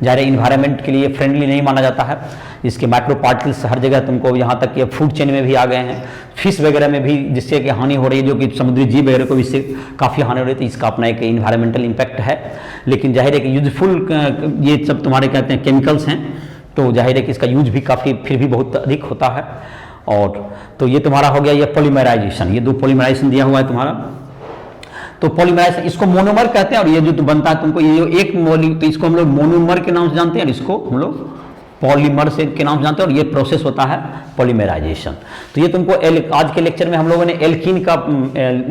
ज़ाहिर इन्वायरमेंट के लिए फ्रेंडली नहीं माना जाता है। इसके माइक्रो पार्टिकल्स हर जगह तुमको, यहाँ तक कि फूड चेन में भी आ गए हैं, फिश वगैरह में भी, जिससे कि हानि हो रही है, जो कि समुद्री जीव वगैरह को भी इससे काफ़ी हानि हो रही है। तो इसका अपना एक इन्वायरमेंटल इम्पैक्ट है, लेकिन जाहिर है कि यूजफुल ये सब तुम्हारे कहते हैं केमिकल्स हैं, तो जाहिर है कि इसका यूज भी काफ़ी फिर भी बहुत अधिक होता है। और तो ये तुम्हारा हो गया ये पॉलीमराइजेशन, ये दो पॉलीमराइजेशन दिया हुआ है तुम्हारा। तो पॉलीमराइजेशन इसको मोनोमर कहते हैं, और ये जो बनता है तुमको ये जो एक मॉलिक्यूल, तो इसको हम लोग मोनोमर के नाम से जानते हैं, और इसको हम लोग पॉलीमर से के नाम से जानते हैं, और ये प्रोसेस होता है पॉलीमराइजेशन। तो ये तुमको आज के लेक्चर में हम लोगों ने एल्कीन का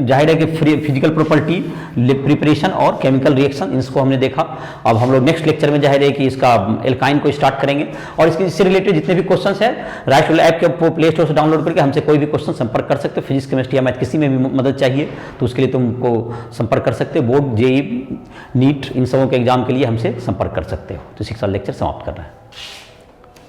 जाहिर है कि फिजिकल प्रॉपर्टी, प्रिपरेशन और केमिकल रिएक्शन, इसको हमने देखा। अब हम लोग नेक्स्ट लेक्चर में जाहिर है कि इसका एल्काइन को स्टार्ट करेंगे, और इससे रिलेटेड जितने भी क्वेश्चन है राइस ट्यूटोरियल ऐप के प्ले स्टोर से डाउनलोड करके हमसे कोई भी क्वेश्चन संपर्क कर सकते हो। फिजिक्स, केमिस्ट्री या मैथ किसी में भी मदद चाहिए तो उसके लिए तुमको संपर्क कर सकते हो। बोर्ड, JEE, नीट, इन सबों के एग्जाम के लिए हमसे संपर्क कर सकते हो। तो शिक्षा लेक्चर समाप्त कर रहे हैं।